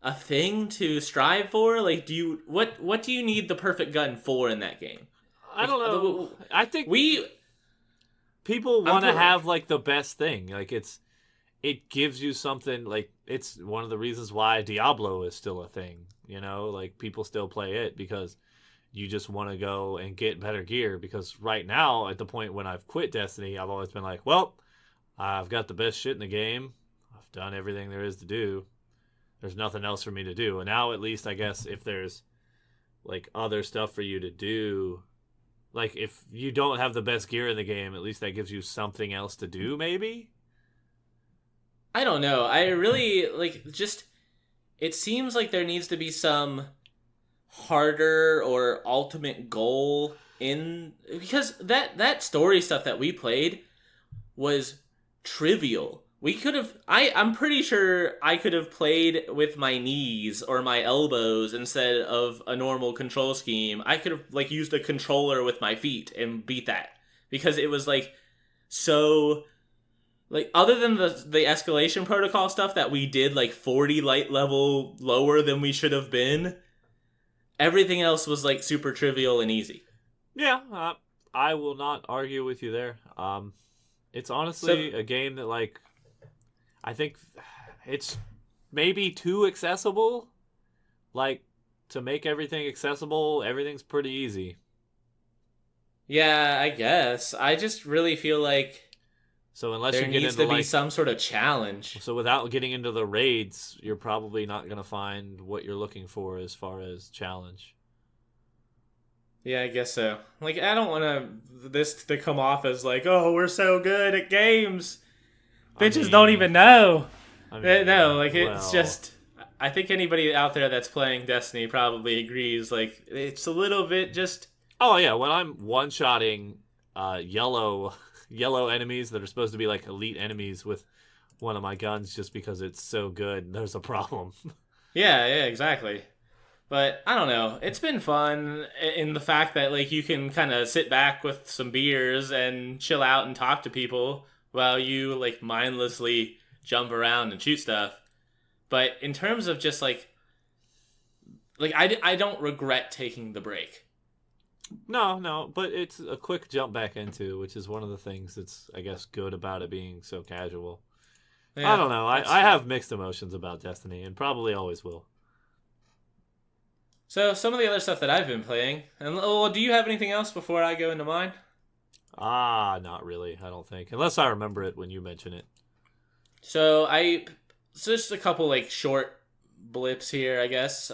a thing to strive for? Like what do you need the perfect gun for in that game? I don't know. I think people want to have like the best thing. Like it gives you something. Like it's one of the reasons why Diablo is still a thing. Like people still play it because you just want to go and get better gear. Because right now, at the point when I've quit Destiny, I've always been like, well, I've got the best shit in the game. I've done everything there is to do. There's nothing else for me to do. And now at least I guess if there's like other stuff for you to do. Like, if you don't have the best gear in the game, at least that gives you something else to do, maybe? I don't know. I really, it seems like there needs to be some harder or ultimate goal because that story stuff that we played was trivial. I'm pretty sure I could have played with my knees or my elbows instead of a normal control scheme. I could have used a controller with my feet and beat that because it was so other than the escalation protocol stuff that we did 40 light level lower than we should have been, everything else was super trivial and easy. Yeah, I will not argue with you there. It's honestly a game that I think it's maybe too accessible. To make everything accessible, everything's pretty easy. Yeah, I guess. I just really feel like so unless there you get needs into to be some sort of challenge. So without getting into the raids, you're probably not going to find what you're looking for as far as challenge. Yeah, I guess so. Like, I don't want this to come off as like, oh, we're so good at games. I Bitches don't mean, even know. I mean, No, like it's well, just. I think anybody out there that's playing Destiny probably agrees. Like, it's a little bit just. oh yeah, when I'm one-shotting yellow yellow enemies that are supposed to be like elite enemies with one of my guns just because it's so good, there's a problem. Yeah, yeah, exactly. But I don't know. It's been fun in the fact that like you can kind of sit back with some beers and chill out and talk to people while you like mindlessly jump around and shoot stuff. But in terms of just I don't regret taking the break. No, no, but it's a quick jump back into, which is one of the things that's, I guess, good about it being so casual. I Yeah, don't know. that's I true. have mixed emotions about Destiny, and probably always will. So some of the other stuff that I've been playing, and oh, do you have anything else before I go into mine? Not really. I don't think, unless I remember it when you mention it. So I just a couple like short blips here, I guess.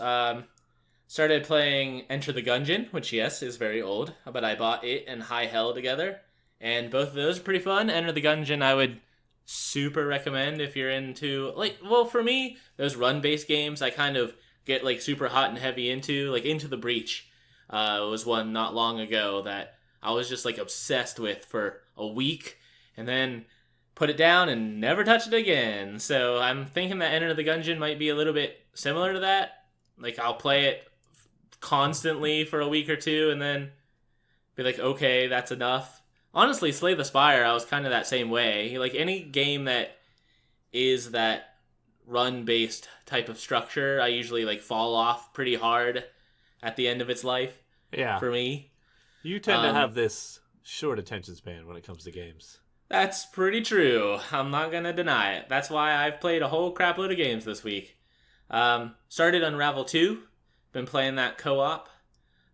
Started playing Enter the Gungeon, which yes is very old, but I bought it and High Hell together, and both of those are pretty fun. Enter the Gungeon, I would super recommend if you're into like, well, for me, those run-based games, I kind of get like super hot and heavy into. Like Into the Breach, was one not long ago that I was just like obsessed with for a week, and then put it down and never touch it again. So I'm thinking that Enter the Gungeon might be a little bit similar to that. Like I'll play it constantly for a week or two and then be like, okay, that's enough. Honestly, Slay the Spire, I was kind of that same way. Like any game that is that run based type of structure, I usually like fall off pretty hard at the end of its life Yeah, for me. you tend to Um, have this short attention span when it comes to games. that's pretty true. I'm not gonna deny it. That's why I've played a whole crap load of games this week. Started Unravel 2. Been playing that co-op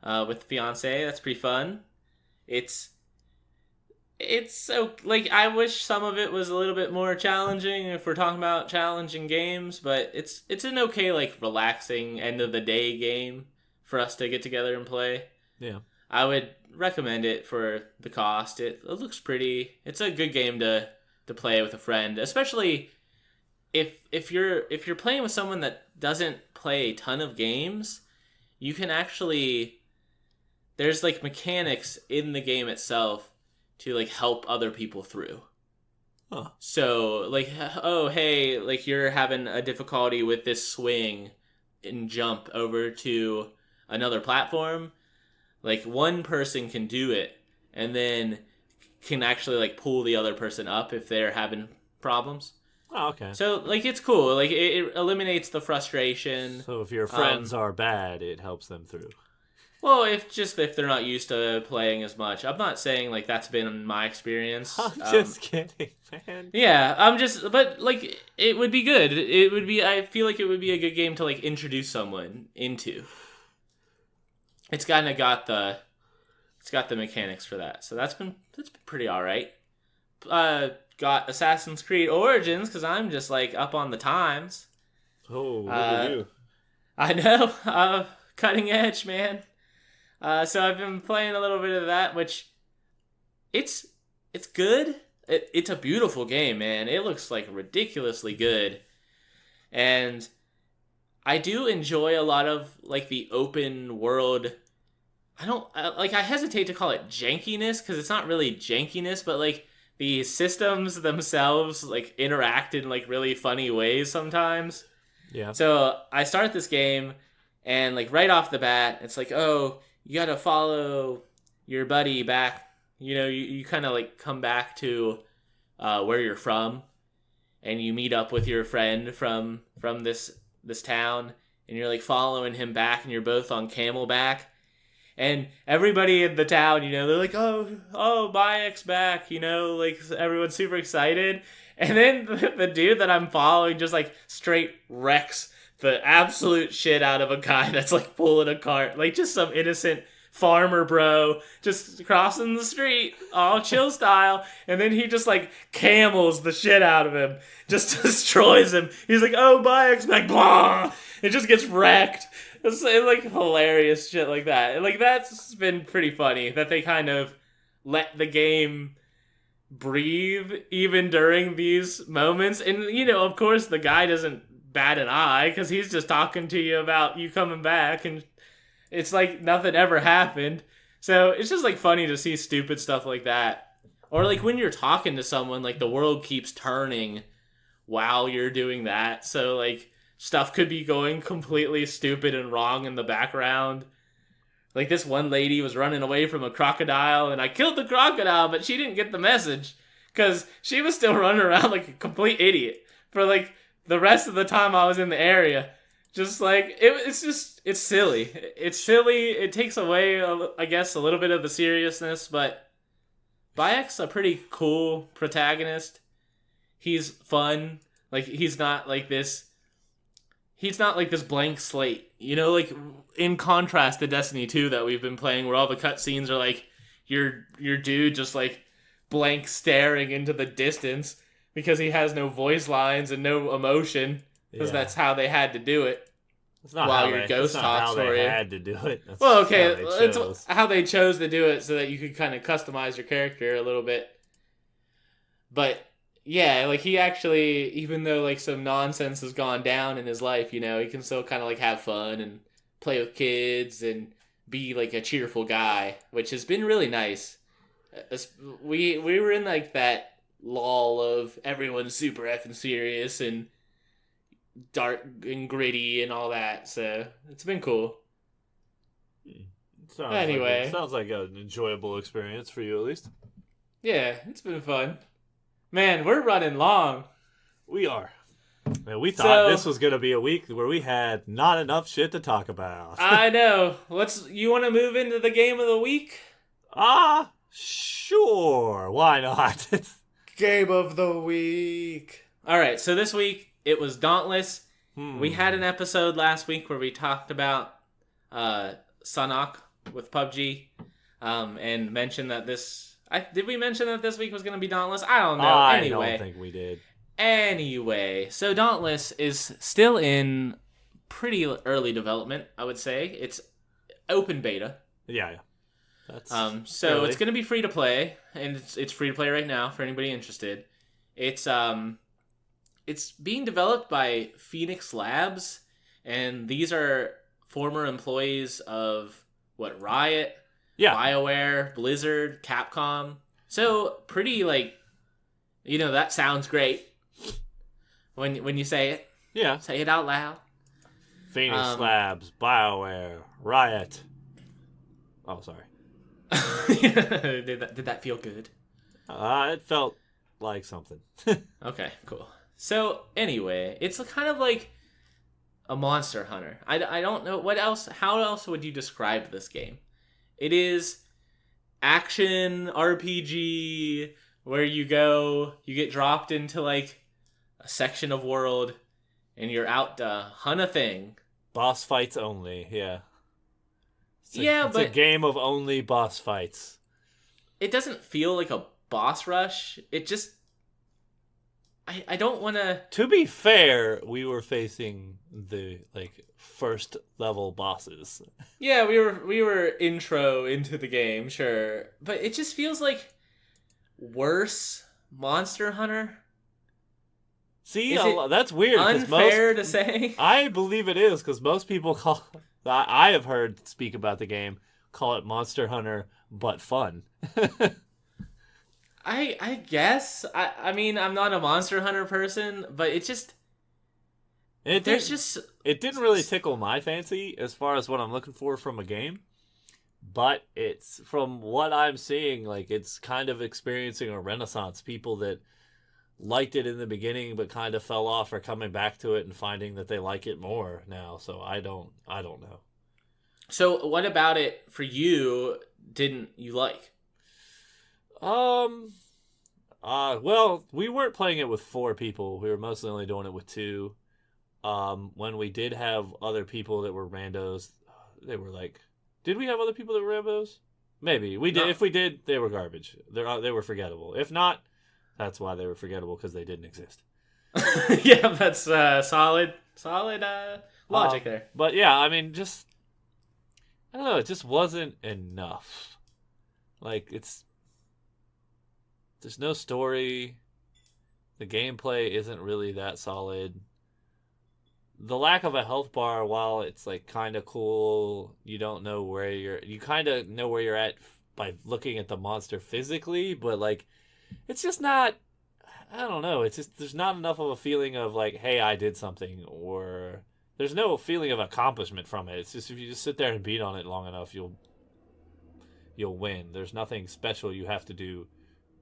with the fiance. That's pretty fun. It's it's so like I wish some of it was a little bit more challenging if we're talking about challenging games, but it's an okay like relaxing end of the day game for us to get together and play. Yeah. I would recommend it for the cost. It looks pretty. It's a good game to play with a friend, especially if you're playing with someone that doesn't play a ton of games. You can actually there's like mechanics in the game itself to like help other people through. Huh. So like, oh hey, like you're having a difficulty with this swing and jump over to another platform. Like one person can do it and then can actually like pull the other person up if they're having problems. Oh, okay. So like it's cool. Like it eliminates the frustration. So if your friends are bad, it helps them through. Well, if they're not used to playing as much, I'm not saying like that's been my experience. I'm just kidding, man. Yeah, I'm just, but like it would be good. It would be. I feel like it would be a good game to like introduce someone into. It's kind of it's got the mechanics for that. So that's been pretty all right. Got Assassin's Creed Origins because I'm just like up on the times. Oh, look Uh, at you. I know, cutting edge, man. So I've been playing a little bit of that, which it's it's good. It's a beautiful game, man. It looks like ridiculously good, and I do enjoy a lot of like the open world. I don't like. I hesitate to call it jankiness because it's not really jankiness, but like the systems themselves like interact in like really funny ways sometimes. Yeah. So I start this game, and like right off the bat, it's like, oh, you gotta follow your buddy back. You know, you kind of like come back to where you're from, and you meet up with your friend from this town, and you're like following him back, and you're both on camelback. And everybody in the town, you know, they're like, oh, Bayek's back, you know, like everyone's super excited. And then the dude that I'm following just like straight wrecks the absolute shit out of a guy that's like pulling a cart, like just some innocent farmer bro just crossing the street all chill style, and then he just like camels the shit out of him, just destroys him. He's like, oh, Bayek's back, blah, it just gets wrecked. It's like hilarious shit like that. Like that's been pretty funny that they kind of let the game breathe even during these moments. And of course, the guy doesn't bat an eye because he's just talking to you about you coming back, and it's like nothing ever happened. So it's just like funny to see stupid stuff like that. Or like when you're talking to someone, like the world keeps turning while you're doing that. So like stuff could be going completely stupid and wrong in the background. Like this one lady was running away from a crocodile, and I killed the crocodile, but she didn't get the message because she was still running around like a complete idiot for like the rest of the time I was in the area. Just like it's silly. It's silly. It takes away, I guess, a little bit of the seriousness, but Bayek's a pretty cool protagonist. He's fun. Like he's not like this blank slate. Like in contrast to Destiny 2 that we've been playing, where all the cutscenes are like your dude just like blank staring into the distance because he has no voice lines and no emotion, because that's how they had to do it. It's not while how your ghost talks how they for you. had to do it. That's well, okay, it's how they chose to do it so that you could kind of customize your character a little bit. But yeah, like he actually, even though like some nonsense has gone down in his life, he can still kind of like have fun and play with kids and be like a cheerful guy, which has been really nice. We were in like that lull of everyone's super effing serious and dark and gritty and all that, so it's been cool. Sounds like an enjoyable experience for you, at least. Yeah, it's been fun. Man, we're running long. We are. Man, we thought this was gonna be a week where we had not enough shit to talk about. I know. You want to move into the game of the week? Sure. Why not? Game of the week. All right. So this week it was Dauntless. We had an episode last week where we talked about Sanhok with PUBG, and mentioned that did we mention that this week was going to be Dauntless? I don't know. Anyway, I don't think we did. Anyway, so Dauntless is still in pretty early development, I would say. It's open beta. Yeah. That's so really. It's going to be free to play, and it's free to play right now for anybody interested. It's being developed by Phoenix Labs, and these are former employees of Riot, BioWare, Blizzard, Capcom. So pretty that sounds great when you say it. Yeah. Say it out loud. Phoenix Labs, BioWare, Riot. Oh, sorry. Did that feel good? It felt like something. Okay, cool. So anyway, it's kind of like a Monster Hunter. I don't know what else. How else would you describe this game? It is action RPG where you get dropped into like a section of world, and you're out to hunt a thing. Boss fights only. Yeah. It's a game of only boss fights. It doesn't feel like a boss rush. It just I don't want to... To be fair, we were facing the first level bosses. Yeah, we were intro into the game, sure, but it just feels like worse Monster Hunter. See, that's weird. Unfair to say. I believe it is, because most people I have heard speak about the game call it Monster Hunter, but fun. I guess. I mean, I'm not a Monster Hunter person, but it didn't really tickle my fancy as far as what I'm looking for from a game. But it's, from what I'm seeing, it's kind of experiencing a renaissance. People that liked it in the beginning but kind of fell off are coming back to it and finding that they like it more now. So I don't know. So what about it for you didn't you like? Well, we weren't playing it with 4 people. We were mostly only doing it with 2. When we did have other people that were randos, they were did we have other people that were randos? Maybe we did. No. If we did, they were garbage. They were forgettable. If not, that's why they were forgettable, because they didn't exist. Yeah, that's solid logic there. But yeah, I mean, just I don't know. It just wasn't enough. Like there's no story. The gameplay isn't really that solid. The lack of a health bar, while it's like kind of cool, you don't know where you kind of know where you're at by looking at the monster physically, but like it's just not. I don't know. It's just there's not enough of a feeling of like, hey, I did something, or there's no feeling of accomplishment from it. It's just if you just sit there and beat on it long enough, you'll win. There's nothing special you have to do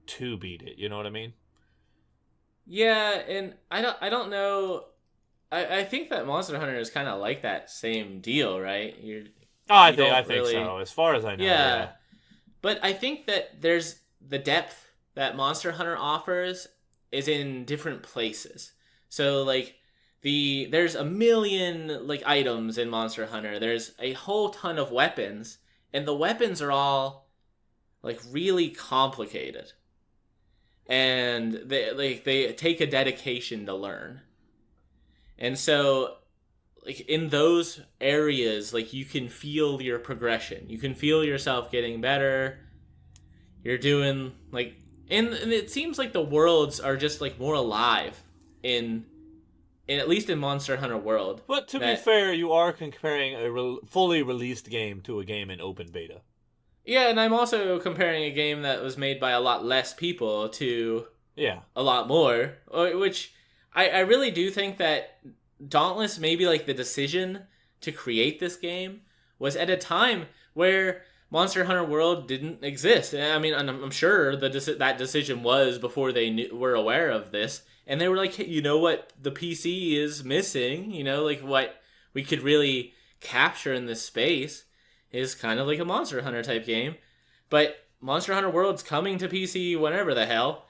to beat it. You know what I mean? Yeah, and I don't know. I think that Monster Hunter is kind of like that same deal, right? I You think don't really- so. As far as I know, Yeah, but I think that there's the depth that Monster Hunter offers is in different places. So like there's a million like items in Monster Hunter. There's a whole ton of weapons, and the weapons are all like really complicated. And they take a dedication to learn. And so like in those areas, like you can feel your progression. You can feel yourself getting better. You're doing like and it seems like the worlds are just like more alive in at least in Monster Hunter World. But to be fair, you are comparing a fully released game to a game in open beta. Yeah, and I'm also comparing a game that was made by a lot less people to a lot more, which I really do think that Dauntless, maybe like the decision to create this game was at a time where Monster Hunter World didn't exist. I mean, I'm sure that decision was before they were aware of this, and they were like, hey, you know what the PC is missing, you know, like what we could really capture in this space is kind of like a Monster Hunter type game. But Monster Hunter World's coming to PC whenever the hell.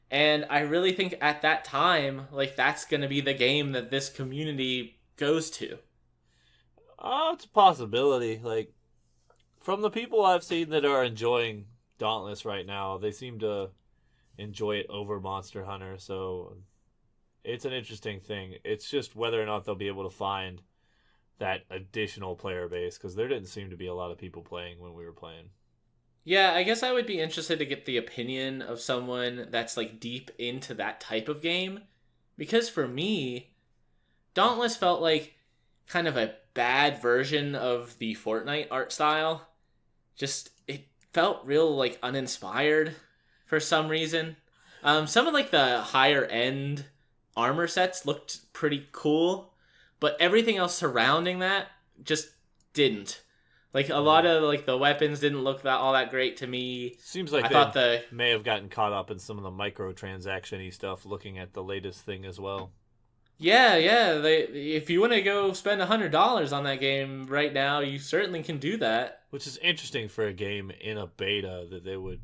And I really think at that time, like, that's going to be the game that this community goes to. It's a possibility. Like, from the people I've seen that are enjoying Dauntless right now, they seem to enjoy it over Monster Hunter. So it's an interesting thing. It's just whether or not they'll be able to find that additional player base, because there didn't seem to be a lot of people playing when we were playing. Yeah, I guess I would be interested to get the opinion of someone that's like deep into that type of game, because for me, Dauntless felt like kind of a bad version of the Fortnite art style. Just it felt real like uninspired for some reason. Some of like the higher end armor sets looked pretty cool, but everything else surrounding that just didn't. Like a lot of like the weapons didn't look all that great to me. Seems like may have gotten caught up in some of the microtransaction-y stuff looking at the latest thing as well. Yeah. If you want to go spend $100 on that game right now, you certainly can do that. Which is interesting for a game in a beta that they would.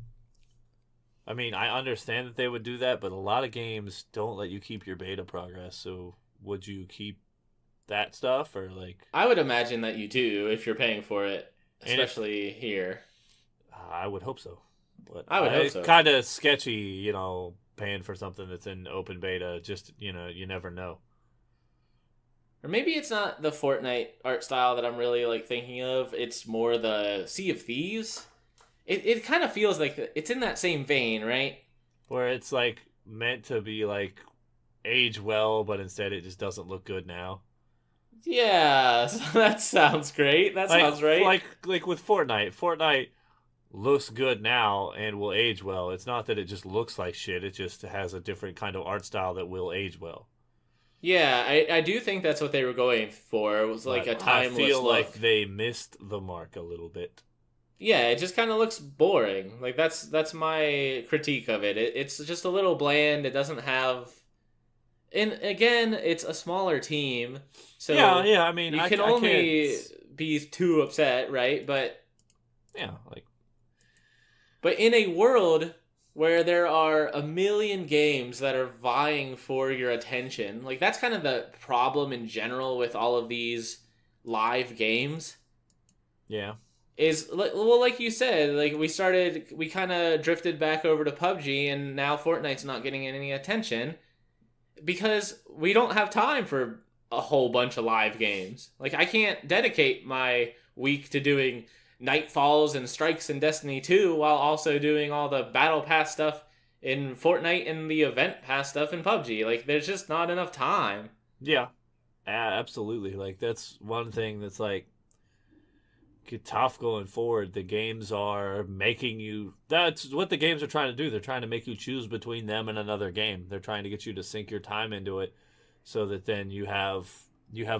I mean, I understand that they would do that, but a lot of games don't let you keep your beta progress. So would you keep that stuff, or like? I would imagine that you do if you're paying for it, especially here. I would hope so, but I would hope so. Kind of sketchy, paying for something that's in open beta. Just you never know. Or maybe it's not the Fortnite art style that I'm really like thinking of. It's more the Sea of Thieves. It kind of feels like it's in that same vein, right? Where it's like meant to be like age well, but instead it just doesn't look good now. Yeah, that sounds great. That sounds right. Like with Fortnite. Fortnite looks good now and will age well. It's not that it just looks like shit. It just has a different kind of art style that will age well. Yeah, I do think that's what they were going for. It was like a timeless look. I feel like they missed the mark a little bit. Yeah, it just kind of looks boring. Like that's my critique of it. It's just a little bland. It doesn't have. And again, it's a smaller team, so yeah. I mean, you can only be too upset, right? But but in a world where there are a million games that are vying for your attention, like that's kind of the problem in general with all of these live games. Yeah. Is like you said, like we kind of drifted back over to PUBG, and now Fortnite's not getting any attention. Because we don't have time for a whole bunch of live games. Like, I can't dedicate my week to doing Nightfalls and Strikes in Destiny 2 while also doing all the Battle Pass stuff in Fortnite and the Event Pass stuff in PUBG. Like, there's just not enough time. Yeah, absolutely. Like, that's one thing that's like tough going forward. The games are making you. That's what the games are trying to do. They're trying to make you choose between them and another game. They're trying to get you to sink your time into it, so that then you have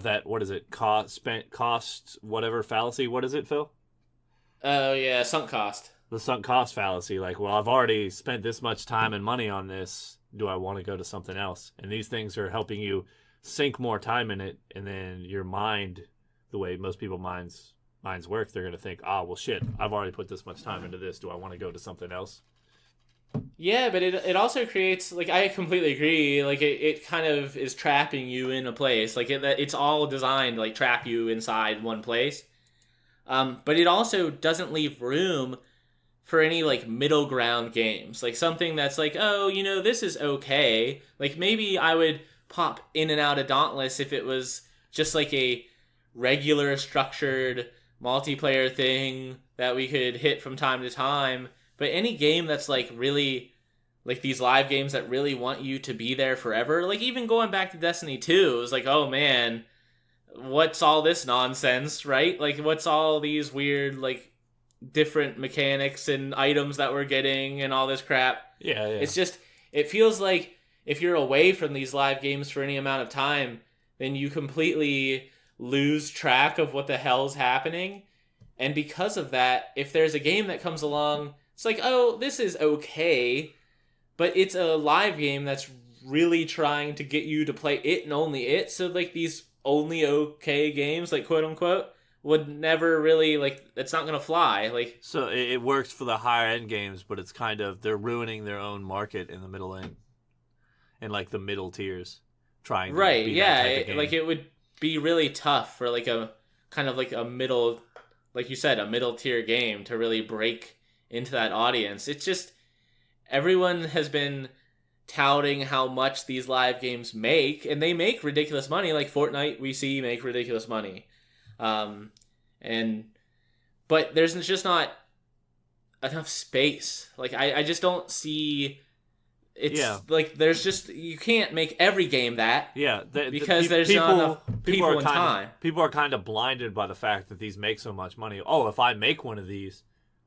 that, what is it, cost whatever fallacy. What is it, Phil? Oh yeah, sunk cost. The sunk cost fallacy. Like, well, I've already spent this much time and money on this. Do I want to go to something else? And these things are helping you sink more time in it, and then your mind, the way most people's minds work, they're going to think, well, shit, I've already put this much time into this. Do I want to go to something else? Yeah, but it also creates, like, I completely agree, like, it kind of is trapping you in a place. Like, it's all designed to, like, trap you inside one place. But it also doesn't leave room for any, like, middle ground games. Like, something that's like, oh, this is okay. Like, maybe I would pop in and out of Dauntless if it was just, like, a regular structured multiplayer thing that we could hit from time to time. But any game that's, like, really, like, these live games that really want you to be there forever, like, even going back to Destiny 2, it was like, oh, man, what's all this nonsense, right? Like, what's all these weird, like, different mechanics and items that we're getting and all this crap? Yeah. It's just, it feels like if you're away from these live games for any amount of time, then you completely lose track of what the hell's happening. And because of that, if there's a game that comes along, it's like, oh, this is okay, but it's a live game that's really trying to get you to play it and only it. So, like, these only okay games, like, quote unquote, would never really, like, it's not going to fly. Like, so it works for the higher end games, but it's kind of, they're ruining their own market in the middle end, and, like, the middle tiers, trying to be that type of game. Like, it would be really tough for, like, a kind of like a middle, like you said, a middle tier game to really break into that audience. It's just, everyone has been touting how much these live games make, and they make ridiculous money. Like Fortnite, we see make ridiculous money, but there's just not enough space. Like, I just don't see. It's like, there's just, you can't make every game that. Yeah, because there's not enough people and time. People are kind of blinded by the fact that these make so much money. Oh, if I make one of these,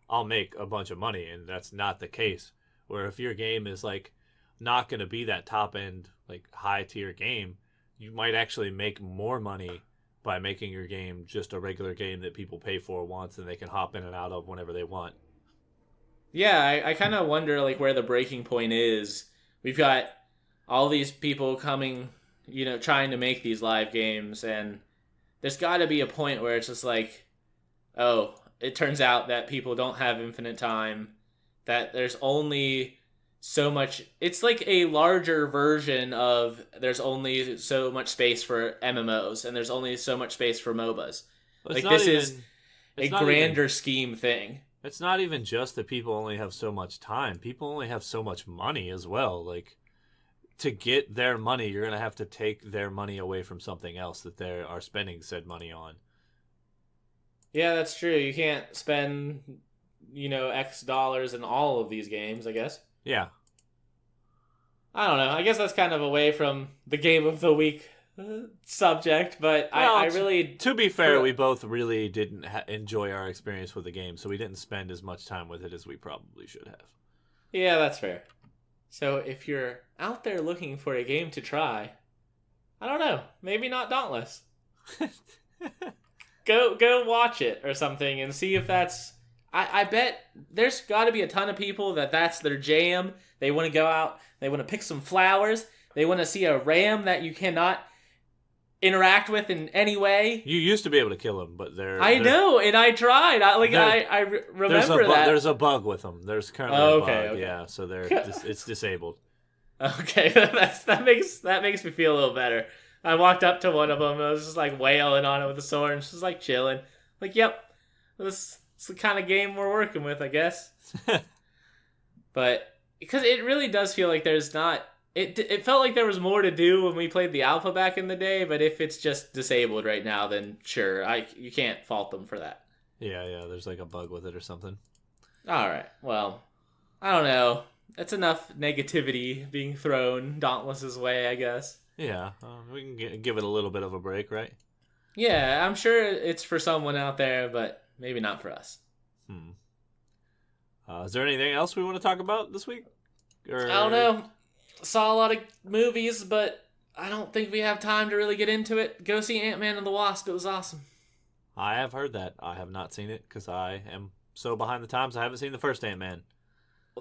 I'll make a bunch of money, and that's not the case. Where if your game is, like, not going to be that top end, like, high tier game, you might actually make more money by making your game just a regular game that people pay for once and they can hop in and out of whenever they want. Yeah, I kind of wonder, like, where the breaking point is. We've got all these people coming, trying to make these live games, and there's got to be a point where it's just like, oh, it turns out that people don't have infinite time, that there's only so much. It's like a larger version of there's only so much space for MMOs, and there's only so much space for MOBAs. Like, this is a grander scheme thing. It's not even just that people only have so much time. People only have so much money as well. Like, to get their money, you're going to have to take their money away from something else that they are spending said money on. Yeah, that's true. You can't spend, X dollars in all of these games, I guess. Yeah. I don't know. I guess that's kind of away from the game of the week subject, but I really... To be fair, we both really didn't enjoy our experience with the game, so we didn't spend as much time with it as we probably should have. Yeah, that's fair. So if you're out there looking for a game to try, I don't know, maybe not Dauntless. Go watch it or something and see if that's... I bet there's got to be a ton of people that's their jam. They want to go out, they want to pick some flowers, they want to see a ram that you cannot interact with in any way. You used to be able to kill them, but they're... I know, and I tried. I remember that. There's a bug with them. There's currently a bug. Okay. Yeah, so it's disabled. Okay, that makes me feel a little better. I walked up to one of them, and I was just, like, wailing on it with a sword, and she's like chilling. Like, yep, this is the kind of game we're working with, I guess. But because it really does feel like there's not it felt like there was more to do when we played the alpha back in the day, but if it's just disabled right now, then sure, you can't fault them for that. Yeah, there's like a bug with it or something. All right, well, I don't know. That's enough negativity being thrown Dauntless's way, I guess. Yeah, we can give it a little bit of a break, right? Yeah, I'm sure it's for someone out there, but maybe not for us. Is there anything else we want to talk about this week? Or... I don't know. Saw a lot of movies, but I don't think we have time to really get into it. Go see Ant-Man and the Wasp. It was awesome. I have heard that. I have not seen it because I am so behind the times. I haven't seen the first Ant-Man.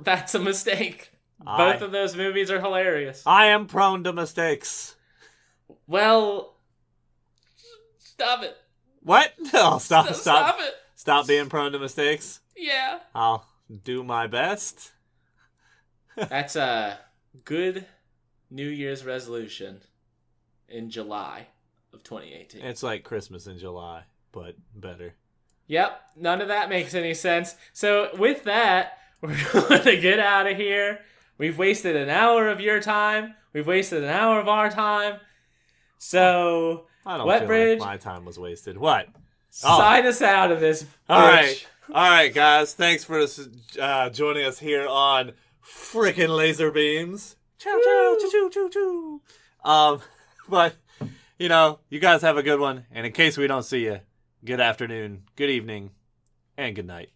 That's a mistake. Both of those movies are hilarious. I am prone to mistakes. Well, stop it. What? Oh, stop it. Stop being prone to mistakes? Yeah. I'll do my best. That's a good New Year's resolution in July of 2018. It's like Christmas in July, but better. Yep, none of that makes any sense. So with that, we're going to get out of here. We've wasted an hour of your time. We've wasted an hour of our time. So, I don't feel like my time was wasted. What? Sign us out of this. All right, guys. Thanks for joining us here on Frickin' Laser Beams. Chow, chow, choo, choo, choo, choo. But, you guys have a good one. And in case we don't see you, good afternoon, good evening, and good night.